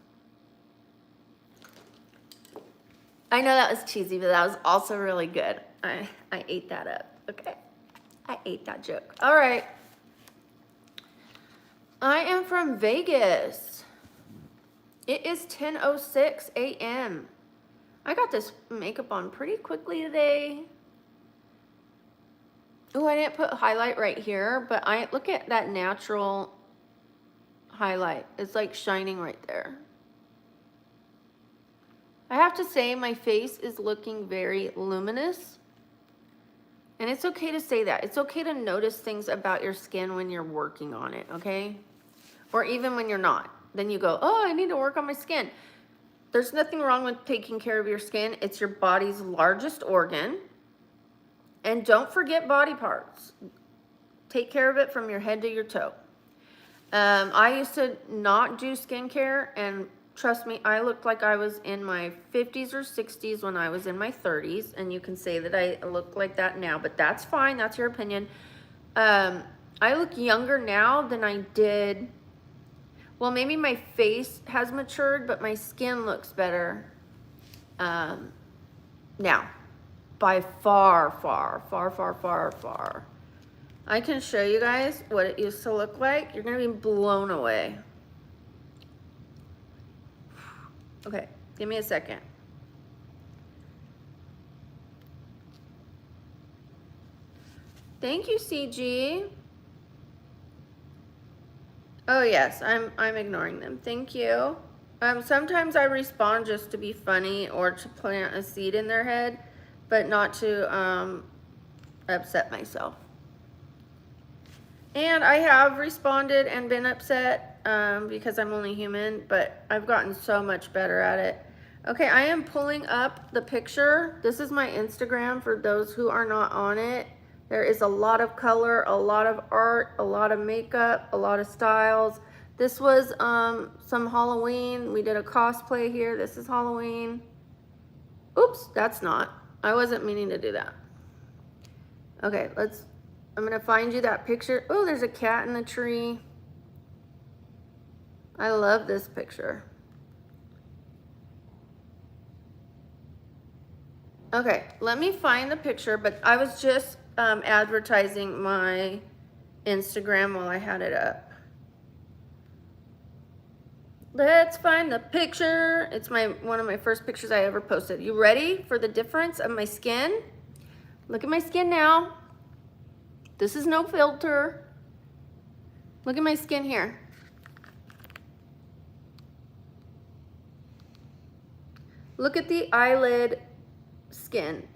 I know that was cheesy, but that was also really good. I ate that up, okay? I ate that joke. All right. I am from Vegas. It is 10:06 a.m. I got this makeup on pretty quickly today. Oh, I didn't put highlight right here, but look at that natural highlight. It's like shining right there. I have to say my face is looking very luminous. And it's okay to say that. It's okay to notice things about your skin when you're working on it, okay? Or even when you're not. Then you go, oh, I need to work on my skin. There's nothing wrong with taking care of your skin. It's your body's largest organ. And don't forget body parts. take care of it from your head to your toe. I used to not do skincare, and trust me, I looked like I was in my 50s or 60s when I was in my 30s, and you can say that I look like that now, but that's fine, that's your opinion. I look younger now than I did. Well, maybe my face has matured, but my skin looks better now. By far, far, far, far, far, far. I can show you guys what it used to look like. You're gonna be blown away. Okay, give me a second. Thank you, CG. Oh yes, I'm ignoring them. Thank you. Sometimes I respond just to be funny or to plant a seed in their head, but not to upset myself. And I have responded and been upset because I'm only human, but I've gotten so much better at it. Okay, I am pulling up the picture. This is my Instagram for those who are not on it. There is a lot of color, a lot of art, a lot of makeup, a lot of styles. This was some Halloween. We did a cosplay here. This is Halloween. Oops, that's not. I wasn't meaning to do that. Okay, I'm gonna find you that picture. Oh, there's a cat in the tree. I love this picture. Okay, let me find the picture, but I was just advertising my Instagram while I had it up. Let's find the picture. It's one of my first pictures I ever posted. You ready for the difference of my skin? Look at my skin now. This is no filter. Look at my skin here. Look at the eyelid skin.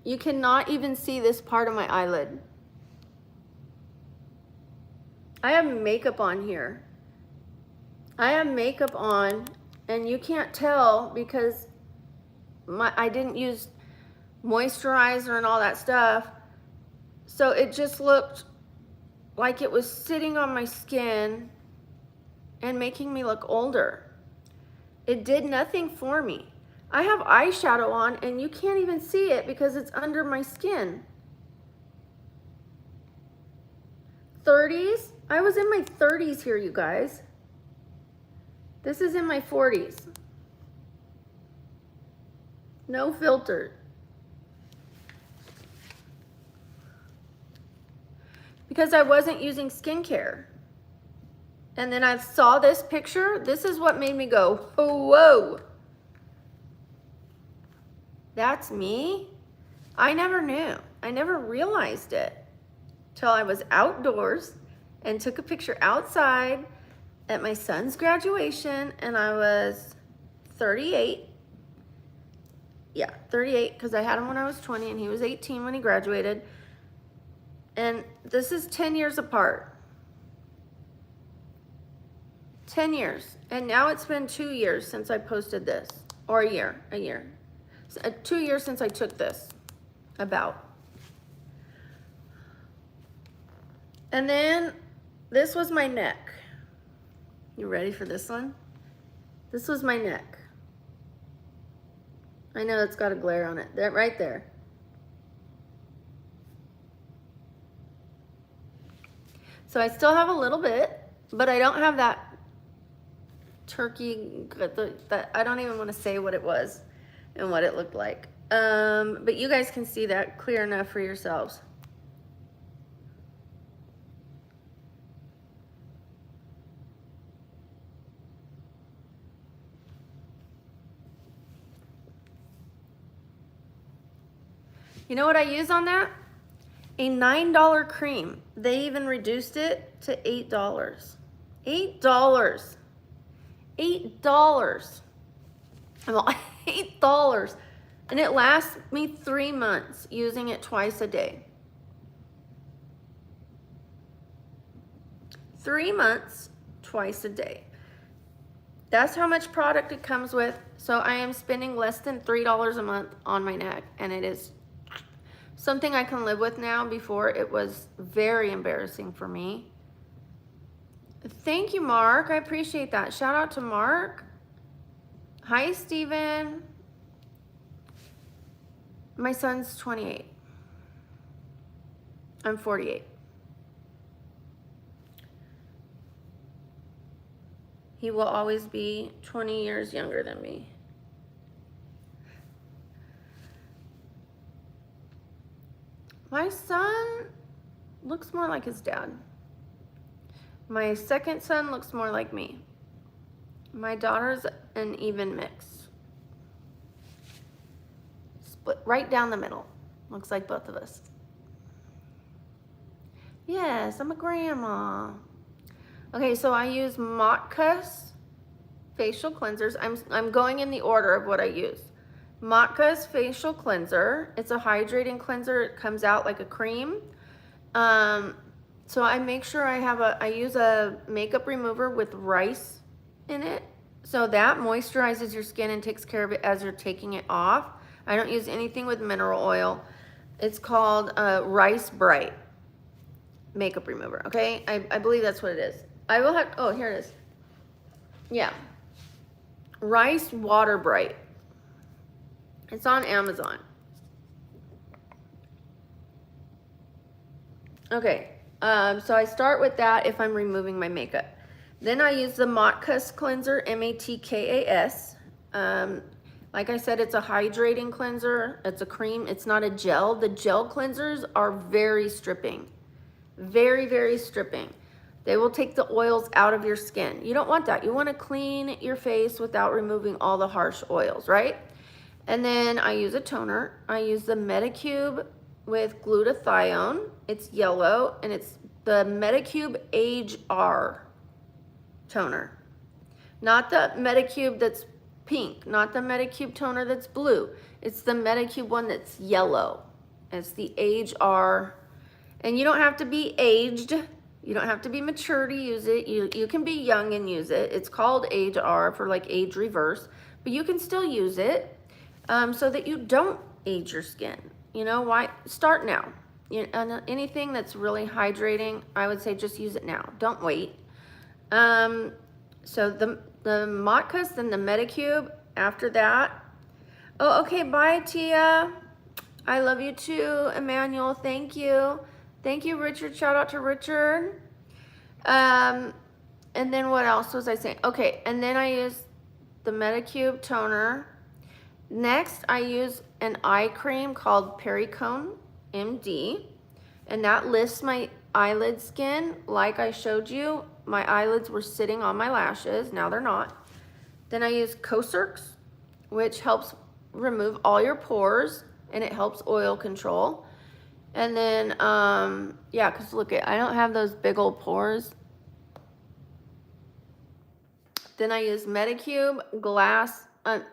You cannot even see this part of my eyelid. I have makeup on here. I have makeup on, and you can't tell because I didn't use moisturizer and all that stuff. So it just looked like it was sitting on my skin and making me look older. It did nothing for me. I have eyeshadow on and you can't even see it because it's under my skin. 30s? I was in my 30s here, you guys. This is in my 40s. No filter. Because I wasn't using skincare. And then I saw this picture. This is what made me go, oh, whoa. That's me? I never knew. I never realized it till I was outdoors and took a picture outside at my son's graduation, and I was 38. Yeah, 38, because I had him when I was 20 and he was 18 when he graduated. And this is 10 years apart. 10 years. And now it's been 2 years since I posted this. Or a year. 2 years since I took this. About. And then this was my neck. You ready for this one? This was my neck. I know it's got a glare on it. That right there. So I still have a little bit, but I don't have that turkey, that I don't even want to say what it was and what it looked like. But you guys can see that clear enough for yourselves. You know what I use on that? A $9 cream. They even reduced it to $8. $8. $8. I'm all, $8. And it lasts me 3 months using it twice a day. 3 months, twice a day. That's how much product it comes with. So I am spending less than $3 a month on my neck, and it is something I can live with now. Before, it was very embarrassing for me. Thank you, Mark. I appreciate that. Shout out to Mark. Hi, Steven. My son's 28. I'm 48. He will always be 20 years younger than me. My son looks more like his dad. My second son looks more like me. My daughter's an even mix. Split right down the middle. Looks like both of us. Yes, I'm a grandma. Okay, so I use Motka's facial cleansers. I'm going in the order of what I use. Motka's facial cleanser. It's a hydrating cleanser. It comes out like a cream. So I make sure I use a makeup remover with rice in it. So that moisturizes your skin and takes care of it as you're taking it off. I don't use anything with mineral oil. It's called Rice Bright makeup remover, okay? I believe that's what it is. I will have, oh, here it is. Yeah. Rice Water Bright. It's on Amazon. Okay, so I start with that if I'm removing my makeup. Then I use the Motka's cleanser, M-A-T-K-A-S. Like I said, it's a hydrating cleanser. It's a cream. It's not a gel. The gel cleansers are very stripping. Very, very stripping. They will take the oils out of your skin. You don't want that. You want to clean your face without removing all the harsh oils, right? And then I use a toner. I use the Medicube with glutathione. It's yellow, and it's the Medicube Age R toner. Not the Medicube that's pink, not the Medicube toner that's blue. It's the Medicube one that's yellow. It's the Age R. And you don't have to be aged. You don't have to be mature to use it. You can be young and use it. It's called Age R for like age reverse, but you can still use it so that you don't age your skin. You know why? Start now. Anything that's really hydrating, I would say just use it now. Don't wait. So the Motka's, then the Medicube. After that, oh, okay, bye, Tia. I love you too, Emmanuel. Thank you. Thank you, Richard. Shout out to Richard. And then what else was I saying? Okay, and then I use the Medicube toner. Next, I use an eye cream called Pericone MD, and that lifts my eyelid skin like I showed you. My eyelids were sitting on my lashes. Now they're not. Then I use Cosrx, which helps remove all your pores, and it helps oil control. And then, yeah, because look, I don't have those big old pores. Then I use Medicube Glass.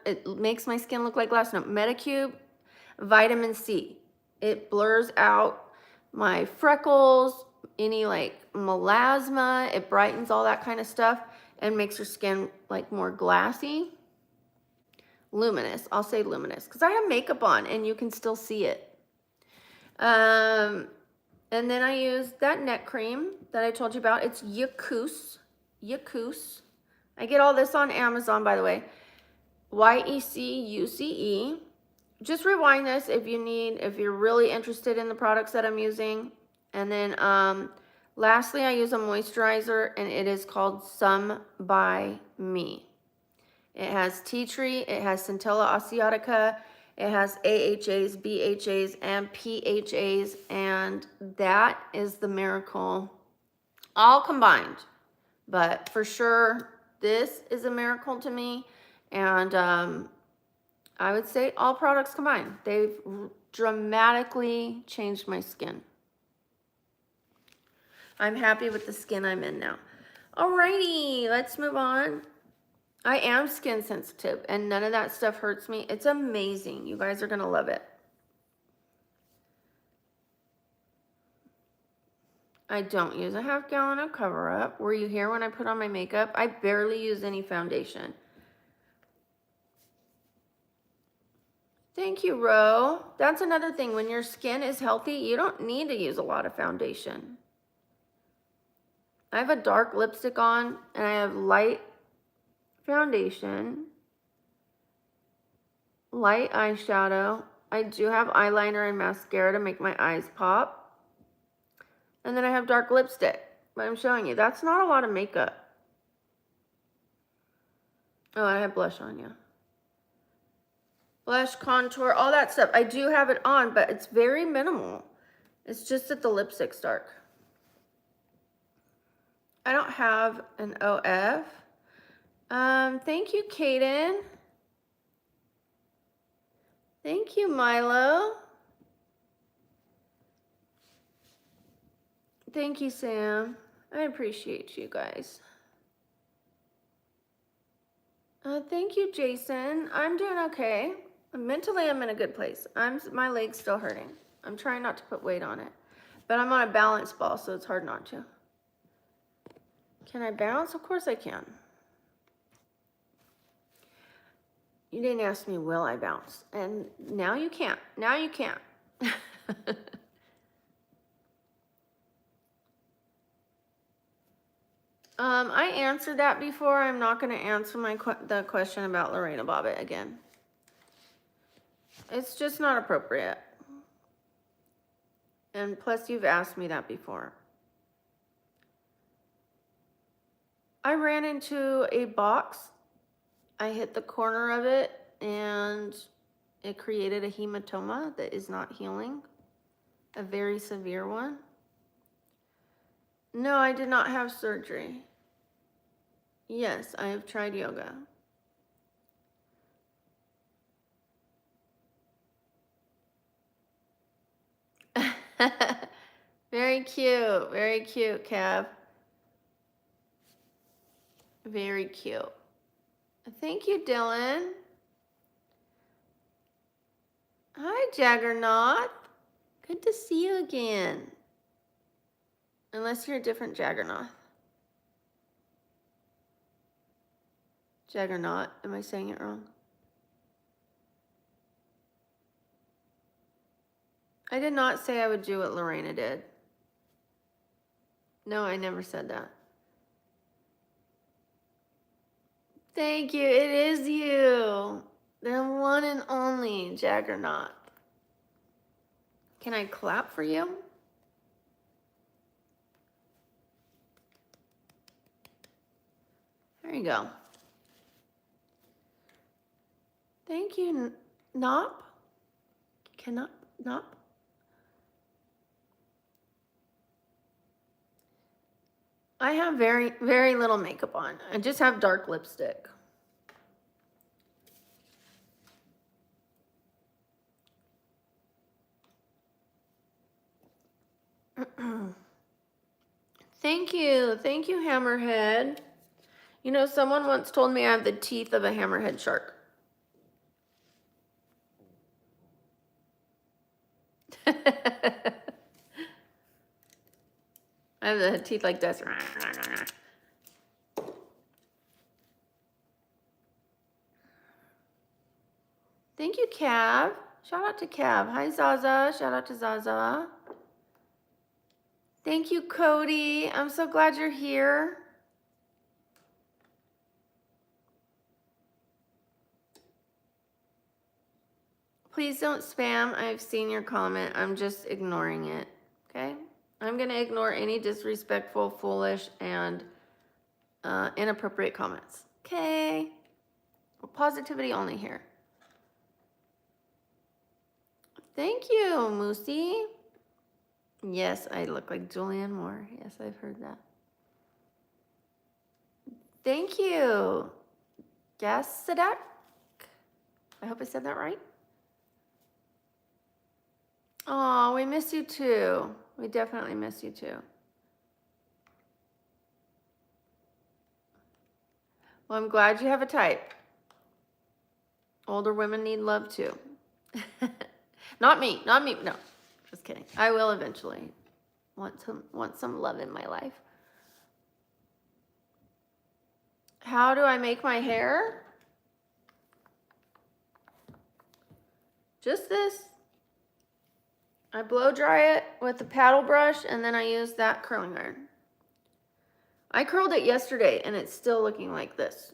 It makes my skin look like glass. No, Medicube Vitamin C. It blurs out my freckles, any like melasma. It brightens all that kind of stuff and makes your skin like more glassy. Luminous. I'll say luminous because I have makeup on and you can still see it. And then I use that neck cream that I told you about. It's Yakuce. Yakuce. I get all this on Amazon, by the way. Y-E-C-U-C-E. Just rewind this if you're really interested in the products that I'm using. And then lastly, I use a moisturizer, and it is called Some by Me. It has tea tree, it has Centella asiatica, it has AHAs, BHAs, and PHAs, and that is the miracle all combined. But for sure, this is a miracle to me, and I would say all products combined. They've dramatically changed my skin. I'm happy with the skin I'm in now. Alrighty, let's move on. I am skin sensitive, and none of that stuff hurts me. It's amazing. You guys are going to love it. I don't use a half gallon of cover-up. Were you here when I put on my makeup? I barely use any foundation. Thank you, Ro. That's another thing. When your skin is healthy, you don't need to use a lot of foundation. I have a dark lipstick on, and I have light foundation, light eyeshadow. I do have eyeliner and mascara to make my eyes pop. And then I have dark lipstick. But I'm showing you, that's not a lot of makeup. Oh, I have blush on, yeah. Blush, contour, all that stuff. I do have it on, but it's very minimal. It's just that the lipstick's dark. I don't have an OF. Thank you, Kaden. Thank you, Milo. Thank you, Sam. I appreciate you guys. Thank you, Jason. I'm doing okay. Mentally, I'm in a good place. My leg's still hurting. I'm trying not to put weight on it. But I'm on a balance ball, so it's hard not to. Can I bounce? Of course I can. You didn't ask me, will I bounce? And now you can't. Now you can't. I answered that before. I'm not going to answer the question about Lorena Bobbitt again. It's just not appropriate. And plus, you've asked me that before. I ran into a box. I hit the corner of it, and it created a hematoma that is not healing. A very severe one. No, I did not have surgery. Yes, I have tried yoga. Very cute, Kev. Very cute. Thank you, Dylan. Hi, Jaggernaut. Good to see you again. Unless you're a different Jaggernaut. Jaggernaut, am I saying it wrong? I did not say I would do what Lorena did. No, I never said that. Thank you, it is you. The one and only Jaggernaut. Can I clap for you? There you go. Thank you, Nop. Cannot, Nop. I have very, very little makeup on. I just have dark lipstick. Thank you, Hammerhead. You know, someone once told me I have the teeth of a hammerhead shark. I have the teeth like this. Thank you, Cav. Shout out to Cav. Hi, Zaza. Shout out to Zaza. Thank you, Cody. I'm so glad you're here. Please don't spam. I've seen your comment. I'm just ignoring it. Okay? I'm going to ignore any disrespectful, foolish, and inappropriate comments. Okay? Well, positivity only here. Thank you, Moosey. Yes, I look like Julianne Moore. Yes, I've heard that. Thank you, Gasadek. I hope I said that right. Oh, we miss you too. We definitely miss you too. Well, I'm glad you have a type. Older women need love too. Not me, no, just kidding. I will eventually want some love in my life. How do I make my hair? Just this. I blow dry it with the paddle brush, and then I use that curling iron. I curled it yesterday, and it's still looking like this.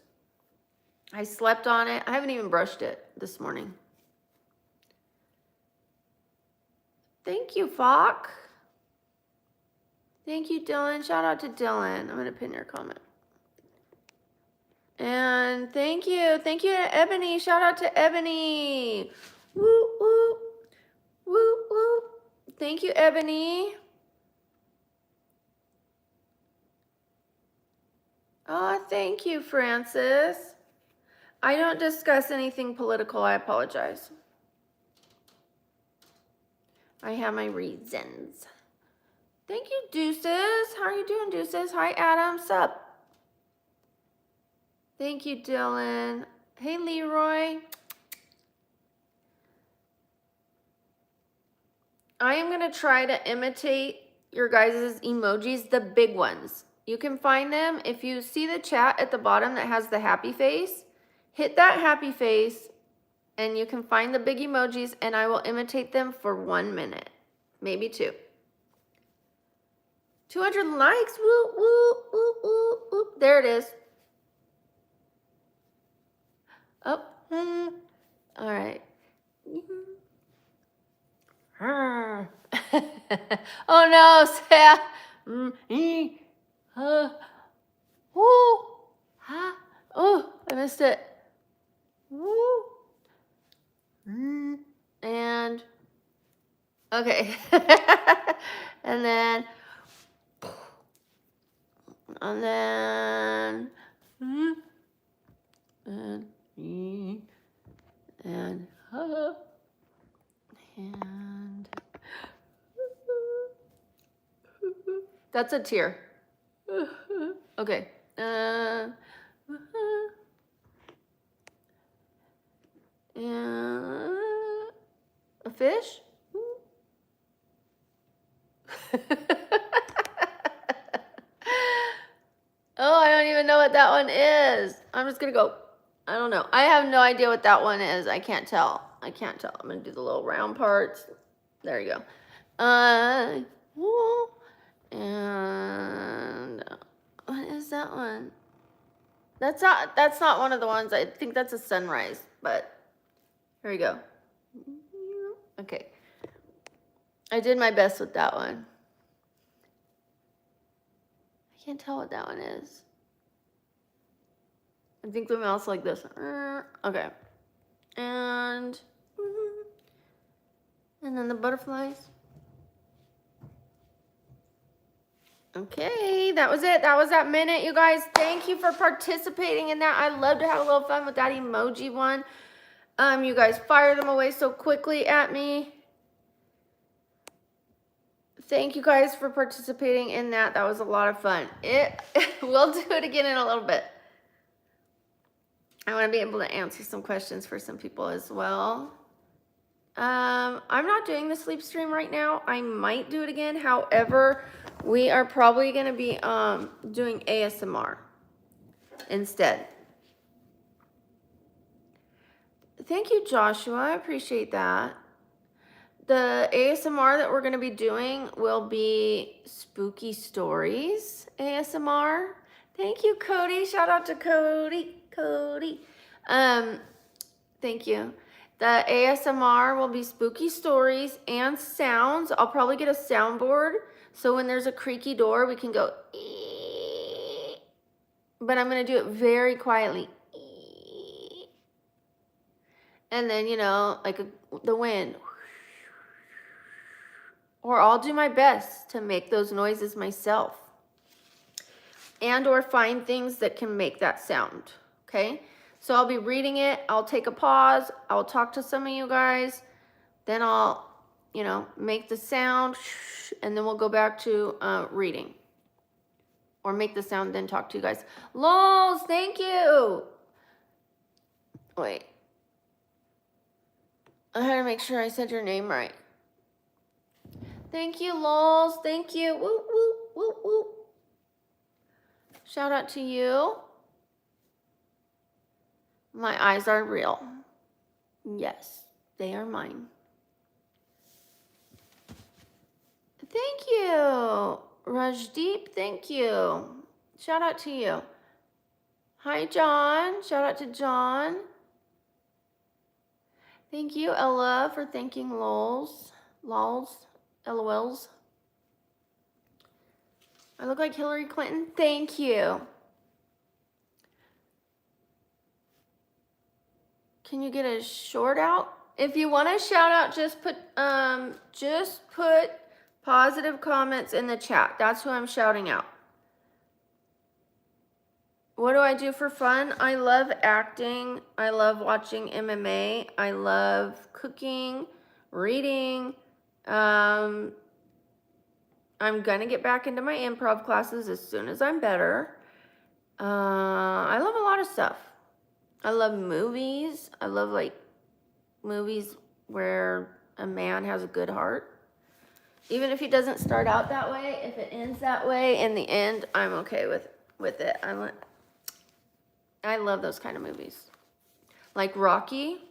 I slept on it. I haven't even brushed it this morning. Thank you, Fock. Thank you, Dylan. Shout out to Dylan. I'm going to pin your comment. And thank you. Thank you to Ebony. Shout out to Ebony. Woo, woo. Woo, woo. Thank you, Ebony. Oh, thank you, Francis. I don't discuss anything political. I apologize. I have my reasons. Thank you, Deuces. How are you doing, Deuces? Hi, Adam. Sup? Thank you, Dylan. Hey, Leroy. I am going to try to imitate your guys' emojis, the big ones. You can find them. If you see the chat at the bottom that has the happy face, hit that happy face, and you can find the big emojis, and I will imitate them for 1 minute, maybe 2. 200 likes. Woo, woo, woo, woo, woo. There it is. Oh, all right. Oh no, Sam. Oh, I missed it. And okay. and then that's a tear. Okay. And a fish. Oh, I don't even know what that one is. I'm just gonna go. I don't know. I have no idea what that one is. I can't tell. I'm gonna do the little round parts. There you go. And what is that one? That's not one of the ones. I think that's a sunrise, but here we go. Okay. I did my best with that one. I can't tell what that one is. I think the mouse like this. Okay. And then the butterflies. Okay, that was it. That was that minute, you guys. Thank you for participating in that. I love to have a little fun with that emoji one. You guys fire them away so quickly at me. Thank you guys for participating in that. That was a lot of fun. We'll do it again in a little bit. I want to be able to answer some questions for some people as well. I'm not doing the sleep stream right now. I might do it again. However, we are probably going to be doing ASMR instead. Thank you, Joshua. I appreciate that. The ASMR that we're going to be doing will be spooky stories ASMR. Thank you, Cody. Shout out to Cody. Thank you. The ASMR will be spooky stories and sounds. I'll probably get a soundboard, so when there's a creaky door, we can go, ee. But I'm going to do it very quietly. Ee. And then, you know, like the wind. Or I'll do my best to make those noises myself. And or find things that can make that sound, okay? So I'll be reading it. I'll take a pause. I'll talk to some of you guys. Then I'll, you know, make the sound. And then we'll go back to reading. Or make the sound, then talk to you guys. Lols, thank you. Wait. I had to make sure I said your name right. Thank you, Lols. Thank you. Woo, woo, woo, woo. Shout out to you. My eyes are real. Yes. They are mine. Thank you, Rajdeep. Thank you. Shout out to you. Hi, John. Shout out to John. Thank you, Ella, for thanking LOLs. LOLs. I look like Hillary Clinton. Thank you. Can you get a short out? If you want to shout out, just put positive comments in the chat. That's who I'm shouting out. What do I do for fun? I love acting. I love watching MMA. I love cooking, reading. I'm gonna get back into my improv classes as soon as I'm better. I love a lot of stuff. I love movies. I love like movies where a man has a good heart. Even if he doesn't start out that way, if it ends that way, in the end, I'm okay with it. I love those kind of movies. Like Rocky.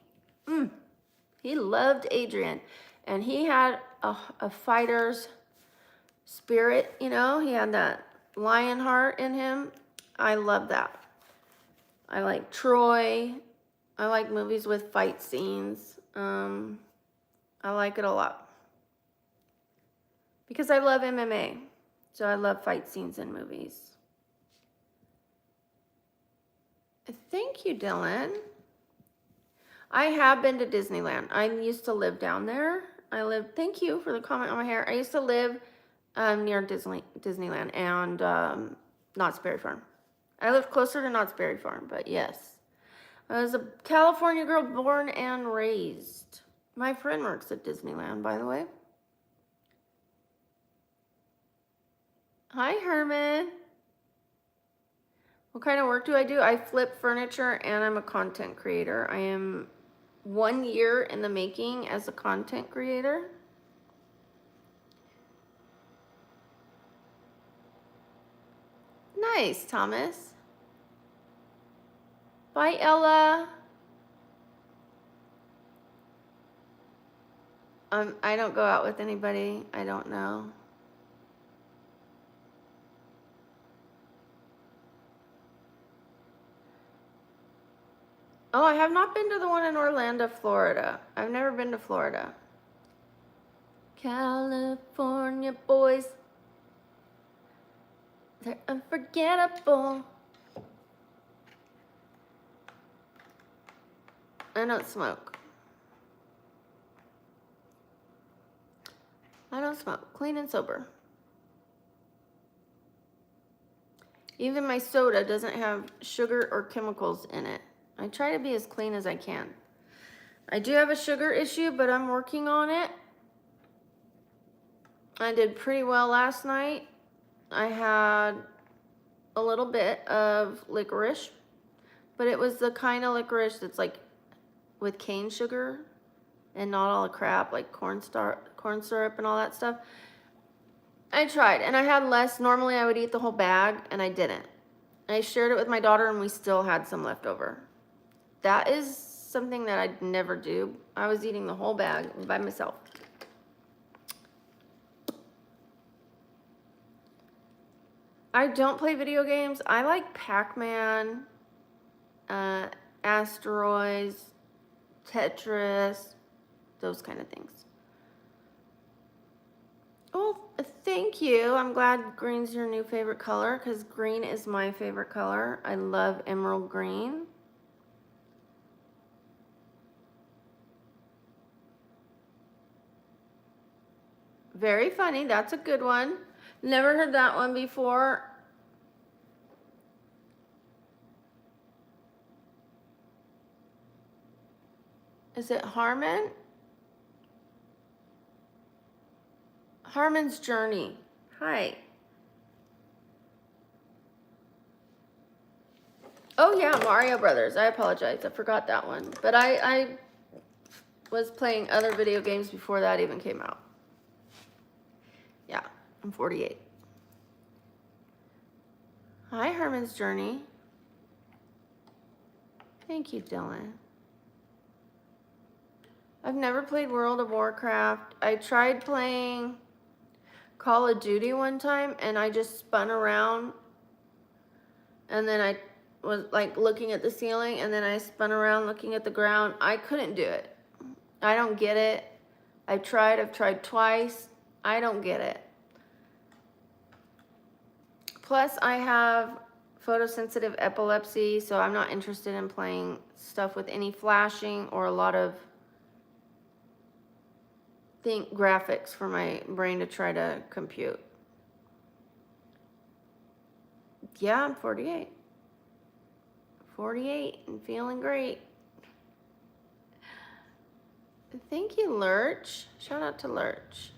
He loved Adrian. And he had a fighter's spirit, you know? He had that lion heart in him. I love that. I like Troy. I like movies with fight scenes. I like it a lot. Because I love MMA. So I love fight scenes in movies. Thank you, Dylan. I have been to Disneyland. I used to live down there. Thank you for the comment on my hair. I used to live near Disneyland and Knott's Berry Farm. I lived closer to Knott's Berry Farm, but yes. I was a California girl born and raised. My friend works at Disneyland, by the way. Hi, Herman. What kind of work do? I flip furniture and I'm a content creator. I am 1 year in the making as a content creator. Nice, Thomas. Bye, Ella. I don't go out with anybody I don't know. Oh, I have not been to the one in Orlando, Florida. I've never been to Florida. California boys, they're unforgettable. I don't smoke. I don't smoke. Clean and sober. Even my soda doesn't have sugar or chemicals in it. I try to be as clean as I can. I do have a sugar issue, but I'm working on it. I did pretty well last night. I had a little bit of licorice, but it was the kind of licorice that's like with cane sugar and not all the crap like corn syrup and all that stuff. I tried and I had less. Normally I would eat the whole bag and I didn't. I shared it with my daughter and we still had some left over. That is something that I'd never do. I was eating the whole bag by myself. I don't play video games. I like Pac-Man, Asteroids, Tetris, those kind of things. Oh, thank you. I'm glad green's your new favorite color because green is my favorite color. I love emerald green. Very funny. That's a good one. Never heard that one before. Is it Harmon? Harmon's Journey. Hi. Oh yeah, Mario Brothers. I apologize. I forgot that one. But I was playing other video games before that even came out. Yeah, I'm 48. Hi, Herman's Journey. Thank you, Dylan. I've never played World of Warcraft. I tried playing Call of Duty one time and I just spun around and then I was like looking at the ceiling and then I spun around looking at the ground. I couldn't do it. I don't get it. I've tried twice. I don't get it. Plus I have photosensitive epilepsy, so I'm not interested in playing stuff with any flashing or a lot of graphics for my brain to try to compute. Yeah, I'm 48. 48 and feeling great. Thank you, Lurch. Shout out to Lurch.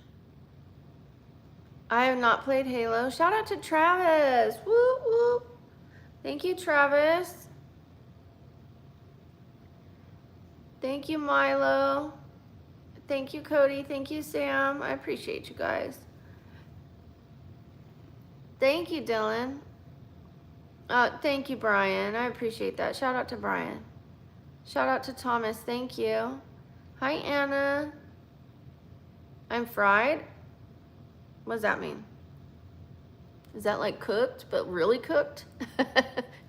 I have not played Halo. Shout out to Travis. Woo woo. Thank you, Travis. Thank you, Milo. Thank you, Cody. Thank you, Sam. I appreciate you guys. Thank you, Dylan. Thank you, Brian. I appreciate that. Shout out to Brian. Shout out to Thomas. Thank you. Hi, Anna. I'm fried? What does that mean? Is that like cooked, but really cooked?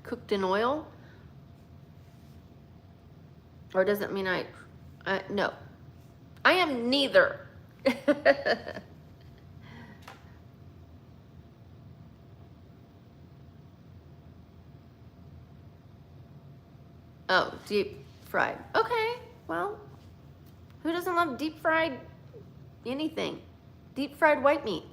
Cooked in oil? Or does it mean no. I am neither. Oh, deep fried. Okay, well, who doesn't love deep fried anything? Deep fried white meat.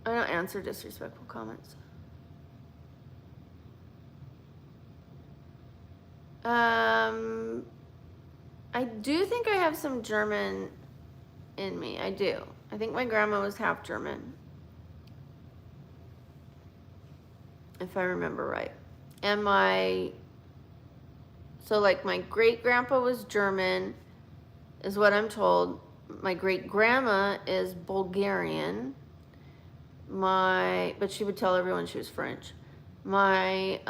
I don't answer disrespectful comments. I do think I have some German in me. I do. I think my grandma was half German, if I remember right. And so like my great grandpa was German, is what I'm told. My great grandma is Bulgarian. But she would tell everyone she was French. My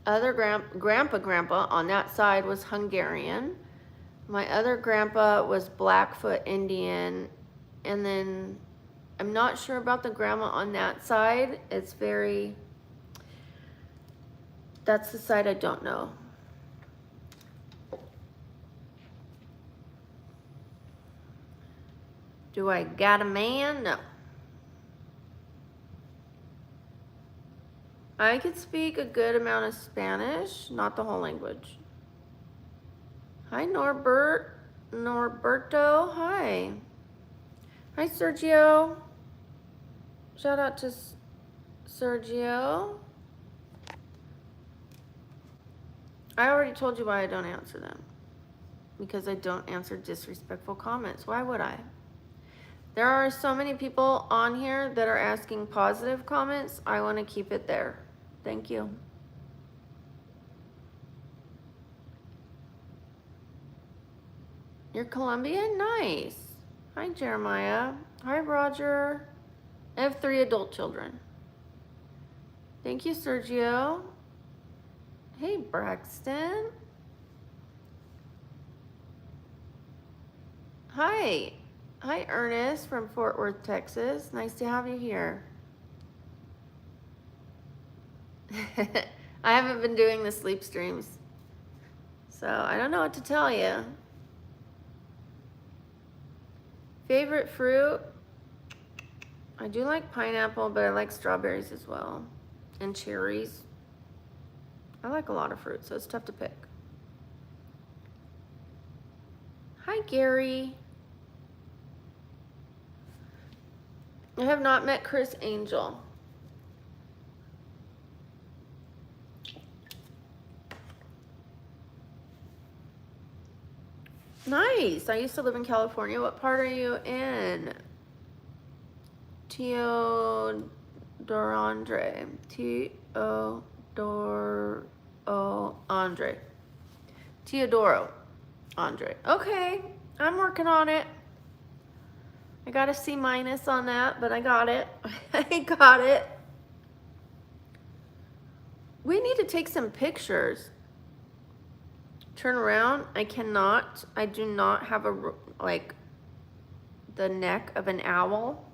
other grandpa on that side was Hungarian. My other grandpa was Blackfoot Indian. And then I'm not sure about the grandma on that side. That's the side I don't know. Do I got a man? No. I could speak a good amount of Spanish, not the whole language. Hi, Norberto. Hi. Hi, Sergio. Shout out to Sergio. I already told you why I don't answer them. Because I don't answer disrespectful comments. Why would I? There are so many people on here that are asking positive comments. I want to keep it there. Thank you. You're Colombian? Nice. Hi, Jeremiah. Hi, Roger. I have 3 adult children. Thank you, Sergio. Hey, Braxton. Hi. Hi, Ernest from Fort Worth, Texas. Nice to have you here. I haven't been doing the sleep streams, so I don't know what to tell you. Favorite fruit? I do like pineapple, but I like strawberries as well, and cherries. I like a lot of fruit, so it's tough to pick. Hi, Gary. I have not met Chris Angel. Nice. I used to live in California. What part are you in? Teodorandre. Teodoro. Andre. Okay, I'm working on it. I got a C- on that, but I got it. I got it. We need to take some pictures. Turn around. I cannot. I do not have a, like, the neck of an owl.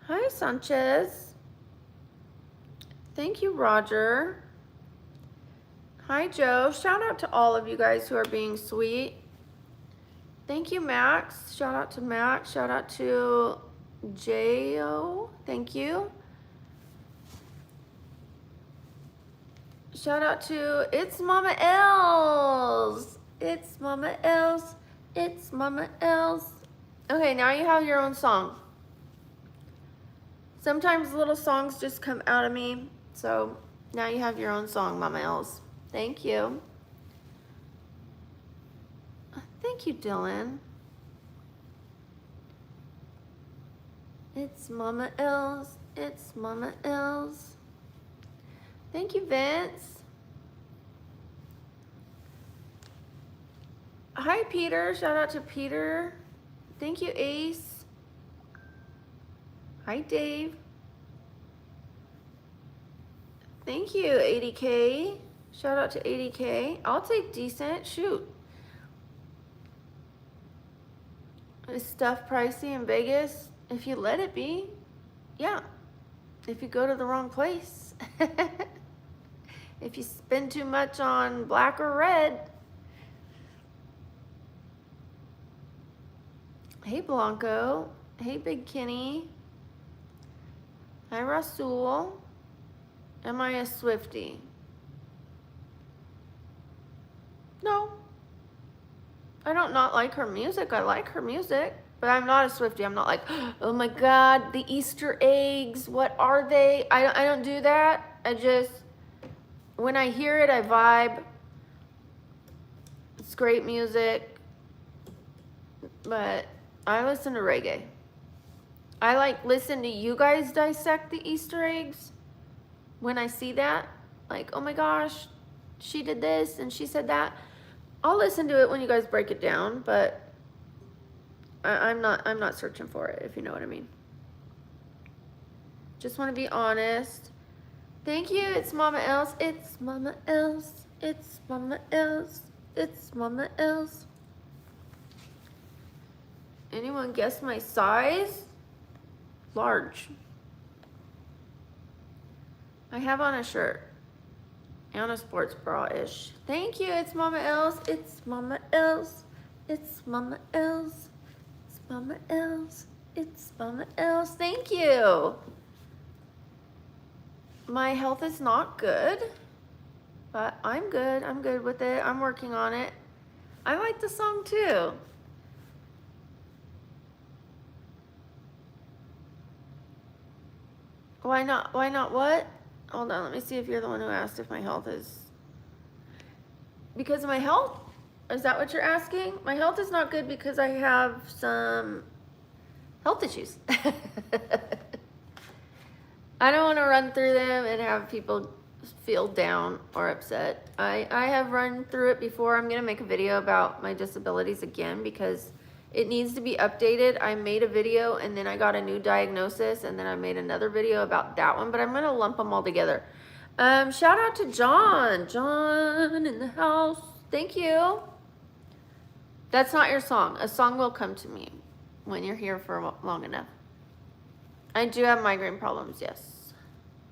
Hi, Sanchez. Thank you, Roger. Hi, Joe. Shout out to all of you guys who are being sweet. Thank you, Max. Shout out to Max. Shout out to J.O. Thank you. Shout out to It's Mama Els. It's Mama Els. It's Mama Els. Okay, now you have your own song. Sometimes little songs just come out of me. So now you have your own song, Mama Els. Thank you. Thank you, Dylan. It's Mama Els. It's Mama Els. Thank you, Vince. Hi, Peter. Shout out to Peter. Thank you, Ace. Hi, Dave. Thank you, 80K. Shout out to 80K. I'll take decent. Shoot. Is stuff pricey in Vegas? If you let it be, yeah. If you go to the wrong place. If you spend too much on black or red. Hey, Blanco. Hey, Big Kenny. Hi, Rasul. Am I a Swiftie? No. I don't not like her music. I like her music. But I'm not a Swiftie. I'm not like, oh my God, the Easter eggs. What are they? I don't do that. I just, when I hear it, I vibe. It's great music. But I listen to reggae. I like listen to you guys dissect the Easter eggs. When I see that, like, oh my gosh, she did this and she said that. I'll listen to it when you guys break it down, but I'm not searching for it, if you know what I mean. Just want to be honest. Thank you. It's Mama Els. It's Mama Els. It's Mama Els. It's Mama Els. Anyone guess my size? Large. I have on a shirt and a sports bra-ish. Thank you. It's Mama Els. It's Mama Els. It's Mama Els. It's Mama Els. It's Mama Els. Thank you. My health is not good, but I'm good. I'm good with it. I'm working on it. I like the song too. Why not? Why not what? Hold on, let me see if you're the one who asked if my health is... Because of my health? Is that what you're asking? My health is not good because I have some health issues. I don't want to run through them and have people feel down or upset. I have run through it before. I'm going to make a video about my disabilities again because it needs to be updated. I made a video and then I got a new diagnosis and then I made another video about that one, but I'm going to lump them all together. Shout out to John. John in the house. Thank you. That's not your song. A song will come to me when you're here for long enough. I do have migraine problems, yes.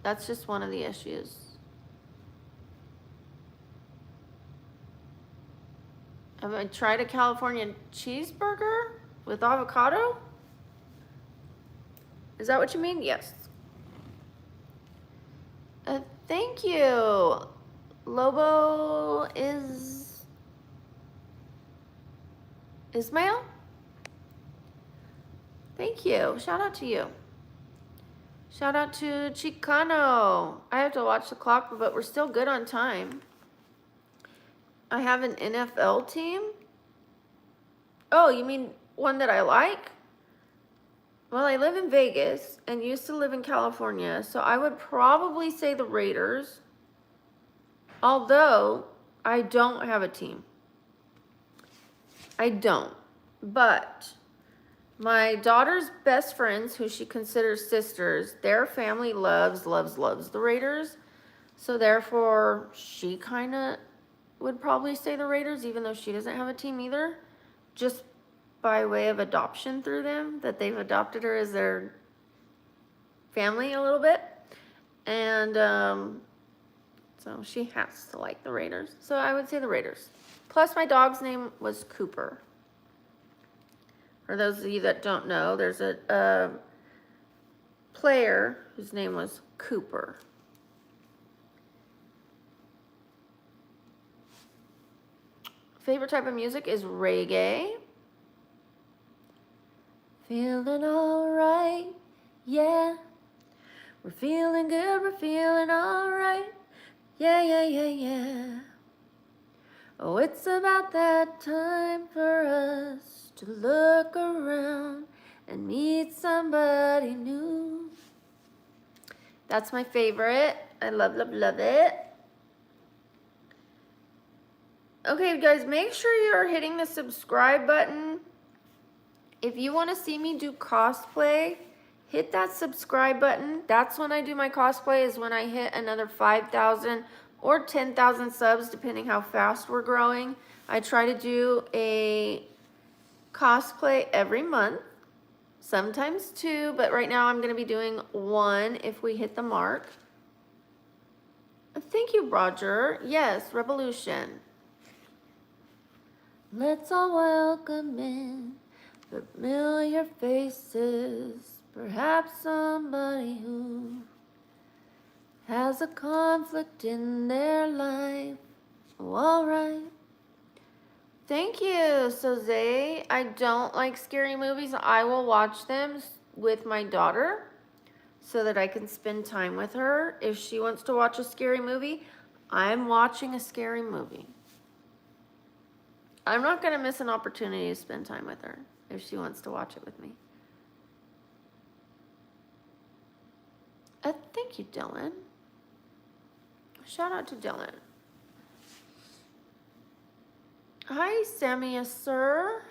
That's just one of the issues. Have I tried a California cheeseburger with avocado? Is that what you mean? Yes. Thank you. Lobo is Ismail? Thank you. Shout out to you. Shout out to Chicano. I have to watch the clock, but we're still good on time. I have an NFL team. Oh, you mean one that I like? Well, I live in Vegas and used to live in California, so I would probably say the Raiders. Although I don't have a team. I don't. But my daughter's best friends, who she considers sisters, their family loves the Raiders. So therefore, she kind of would probably say the Raiders, even though she doesn't have a team either. Just by way of adoption through them, that they've adopted her as their family a little bit. And so she has to like the Raiders. So I would say the Raiders. Plus my dog's name was Cooper. For those of you that don't know, there's a player whose name was Cooper. Favorite type of music is reggae. Feeling alright, yeah. We're feeling good, we're feeling alright. Yeah, yeah, yeah, yeah. Oh, it's about that time for us to look around and meet somebody new. That's my favorite. I love, love, love it. Okay, guys, make sure you're hitting the subscribe button. If you want to see me do cosplay, hit that subscribe button. That's when I do my cosplay, is when I hit another 5,000 or 10,000 subs, depending how fast we're growing. I try to do a cosplay every month, sometimes 2, but right now I'm going to be doing 1 if we hit the mark. Thank you, Roger. Yes, Revolution. Let's all welcome in familiar faces, perhaps somebody who has a conflict in their life. Oh, all right. Thank you, Soze. I don't like scary movies. I will watch them with my daughter so that I can spend time with her. If she wants to watch a scary movie, I'm watching a scary movie. I'm not going to miss an opportunity to spend time with her if she wants to watch it with me. Thank you, Dylan. Shout out to Dylan. Hi, Sammy, sir.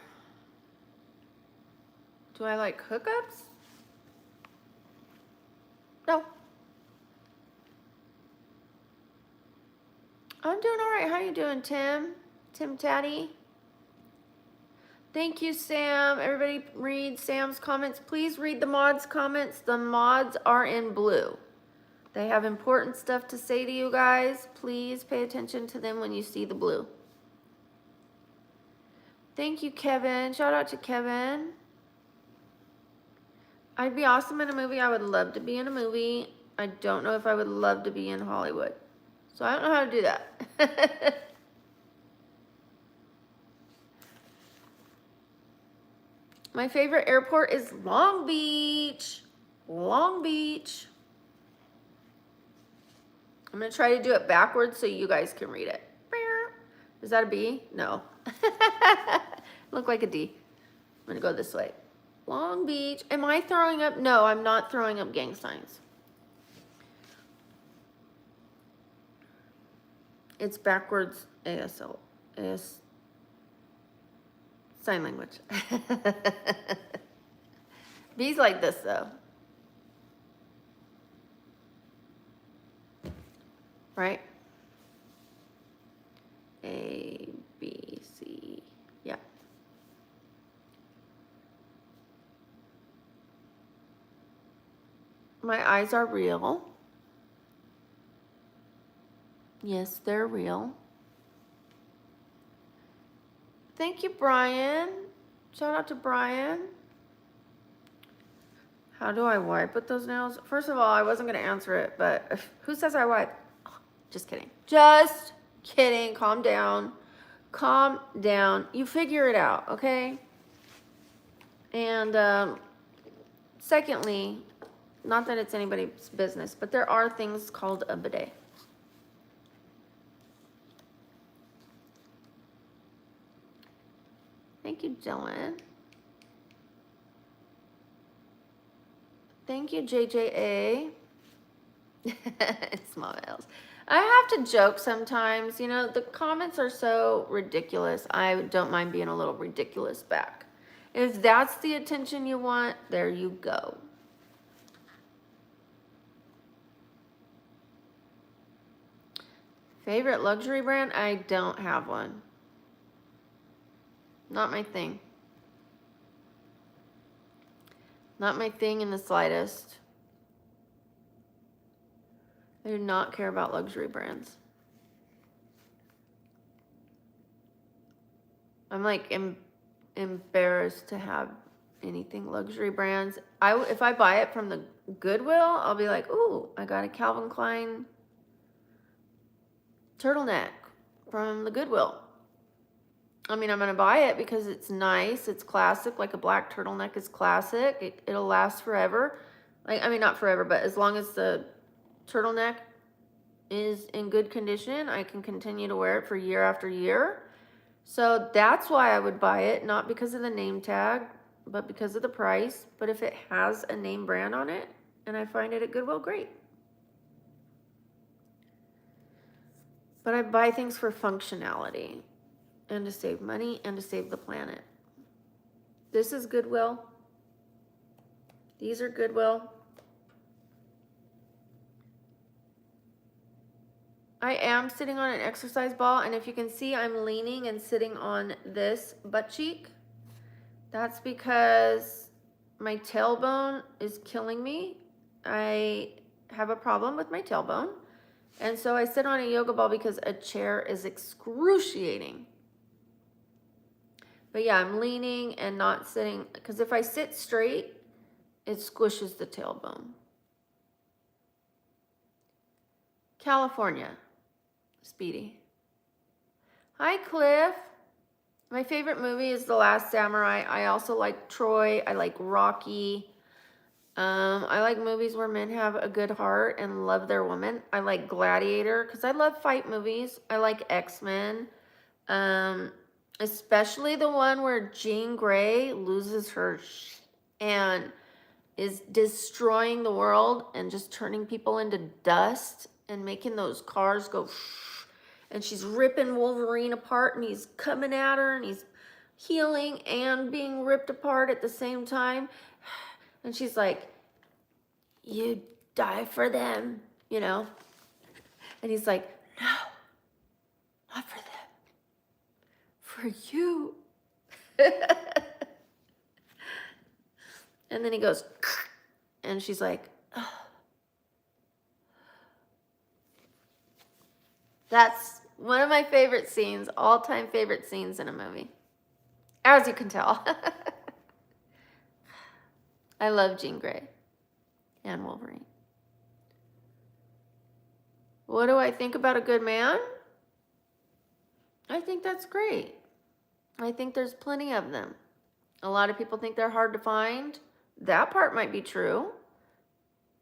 Do I like hookups? No. I'm doing all right. How you doing, Tim? Tim Tatty? Thank you, Sam. Everybody read Sam's comments. Please read the mods' comments. The mods are in blue. They have important stuff to say to you guys. Please pay attention to them when you see the blue. Thank you, Kevin. Shout out to Kevin. I'd be awesome in a movie. I would love to be in a movie. I don't know if I would love to be in Hollywood. So I don't know how to do that. My favorite airport is Long Beach. Long Beach. I'm going to try to do it backwards so you guys can read it. Is that a B? No. Look like a D. I'm going to go this way. Long Beach. Am I throwing up? No, I'm not throwing up gang signs. It's backwards ASL. Sign language. B's like this, though. Right? A, B, C. Yeah. My eyes are real. Yes, they're real. Thank you, Brian. Shout out to Brian. How do I wipe with those nails? First of all, I wasn't going to answer it, but who says I wipe? Oh, just kidding. Just kidding. Calm down. Calm down. You figure it out, okay? And secondly, not that it's anybody's business, but there are things called a bidet. Thank you, Dylan. Thank you, JJA. Small nails. I have to joke sometimes. You know, the comments are so ridiculous. I don't mind being a little ridiculous back. If that's the attention you want, there you go. Favorite luxury brand? I don't have one. Not my thing. Not my thing in the slightest. I do not care about luxury brands. I'm like embarrassed to have anything luxury brands. If I buy it from the Goodwill, I'll be like, ooh, I got a Calvin Klein turtleneck from the Goodwill. I mean, I'm gonna buy it because it's nice, it's classic, like a black turtleneck is classic. It'll last forever. Like, I mean, not forever, but as long as the turtleneck is in good condition, I can continue to wear it for year after year. So that's why I would buy it, not because of the name tag, but because of the price. But if it has a name brand on it and I find it at Goodwill, great. But I buy things for functionality and to save money and to save the planet. This is Goodwill. These are Goodwill. I am sitting on an exercise ball, and if you can see, I'm leaning and sitting on this butt cheek. That's because my tailbone is killing me. I have a problem with my tailbone. And so I sit on a yoga ball because a chair is excruciating. But yeah, I'm leaning and not sitting, because if I sit straight, it squishes the tailbone. California. Speedy. Hi, Cliff. My favorite movie is The Last Samurai. I also like Troy. I like Rocky. I like movies where men have a good heart and love their woman. I like Gladiator because I love fight movies. I like X-Men. Especially the one where Jean Grey loses her and is destroying the world and just turning people into dust and making those cars go and she's ripping Wolverine apart and he's coming at her and he's healing and being ripped apart at the same time. And she's like, you die for them, you know? And he's like, no, not for them. For you. And then he goes, and she's like, oh. That's one of my favorite scenes, all-time favorite scenes in a movie. As you can tell. I love Jean Grey and Wolverine. What do I think about a good man? I think that's great. I think there's plenty of them. A lot of people think they're hard to find. That part might be true.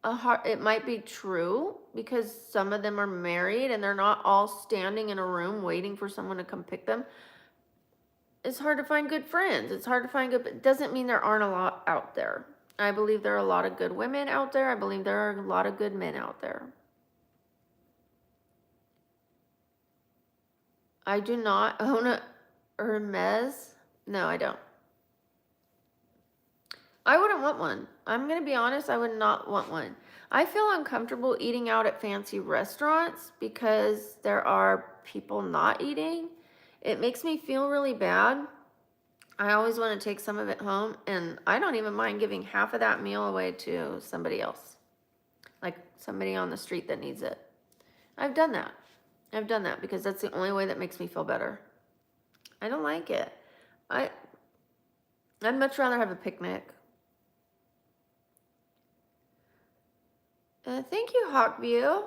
It might be true because some of them are married and they're not all standing in a room waiting for someone to come pick them. It's hard to find good friends. It's hard to find good, but it doesn't mean there aren't a lot out there. I believe there are a lot of good women out there. I believe there are a lot of good men out there. I do not own a Hermes. No, I don't. I wouldn't want one. I'm going to be honest, I would not want one. I feel uncomfortable eating out at fancy restaurants because there are people not eating. It makes me feel really bad. I always want to take some of it home, and I don't even mind giving half of that meal away to somebody else, like somebody on the street that needs it. I've done that. I've done that because that's the only way that makes me feel better. I don't like it. I'd much rather have a picnic. Thank you, Hawkview.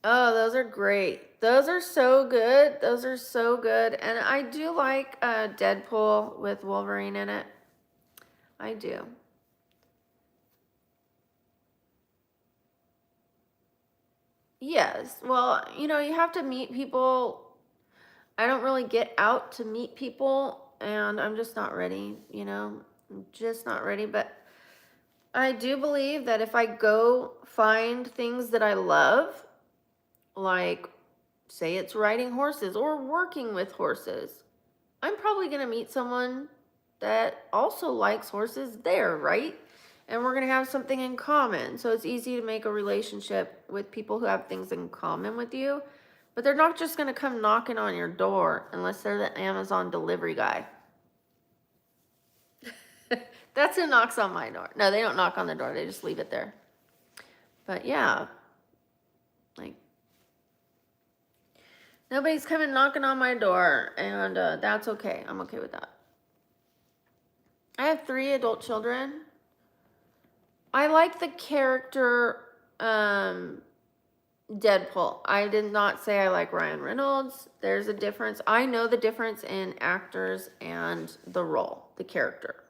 Oh, those are great. Those are so good. Those are so good. And I do like Deadpool with Wolverine in it. I do. Yes. Well, you know, you have to meet people. I don't really get out to meet people, and I'm just not ready, you know. I'm just not ready, but I do believe that if I go find things that I love, like say it's riding horses or working with horses, I'm probably going to meet someone that also likes horses there, right? And we're going to have something in common. So it's easy to make a relationship with people who have things in common with you. But they're not just going to come knocking on your door unless they're the Amazon delivery guy. That's who knocks on my door. No, they don't knock on the door. They just leave it there. But yeah, like nobody's coming knocking on my door, and that's okay. I'm okay with that. I have 3 adult children. I like the character Deadpool. I did not say I like Ryan Reynolds. There's a difference. I know the difference in actors and the role, the character.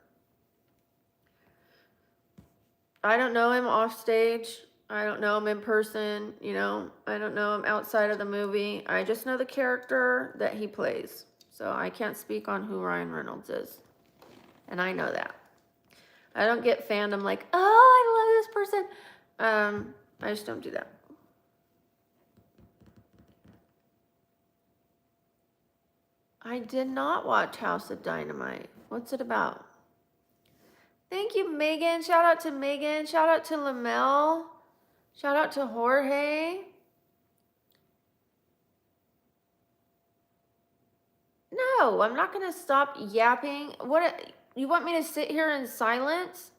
I don't know him off stage. I don't know him in person, you know. I don't know him outside of the movie. I just know the character that he plays. So I can't speak on who Ryan Reynolds is. And I know that. I don't get fandom like, oh, I love this person. I just don't do that. I did not watch House of Dynamite. What's it about? Thank you, Megan. Shout out to Megan. Shout out to Lamel. Shout out to Jorge. No, I'm not going to stop yapping. What? You want me to sit here in silence?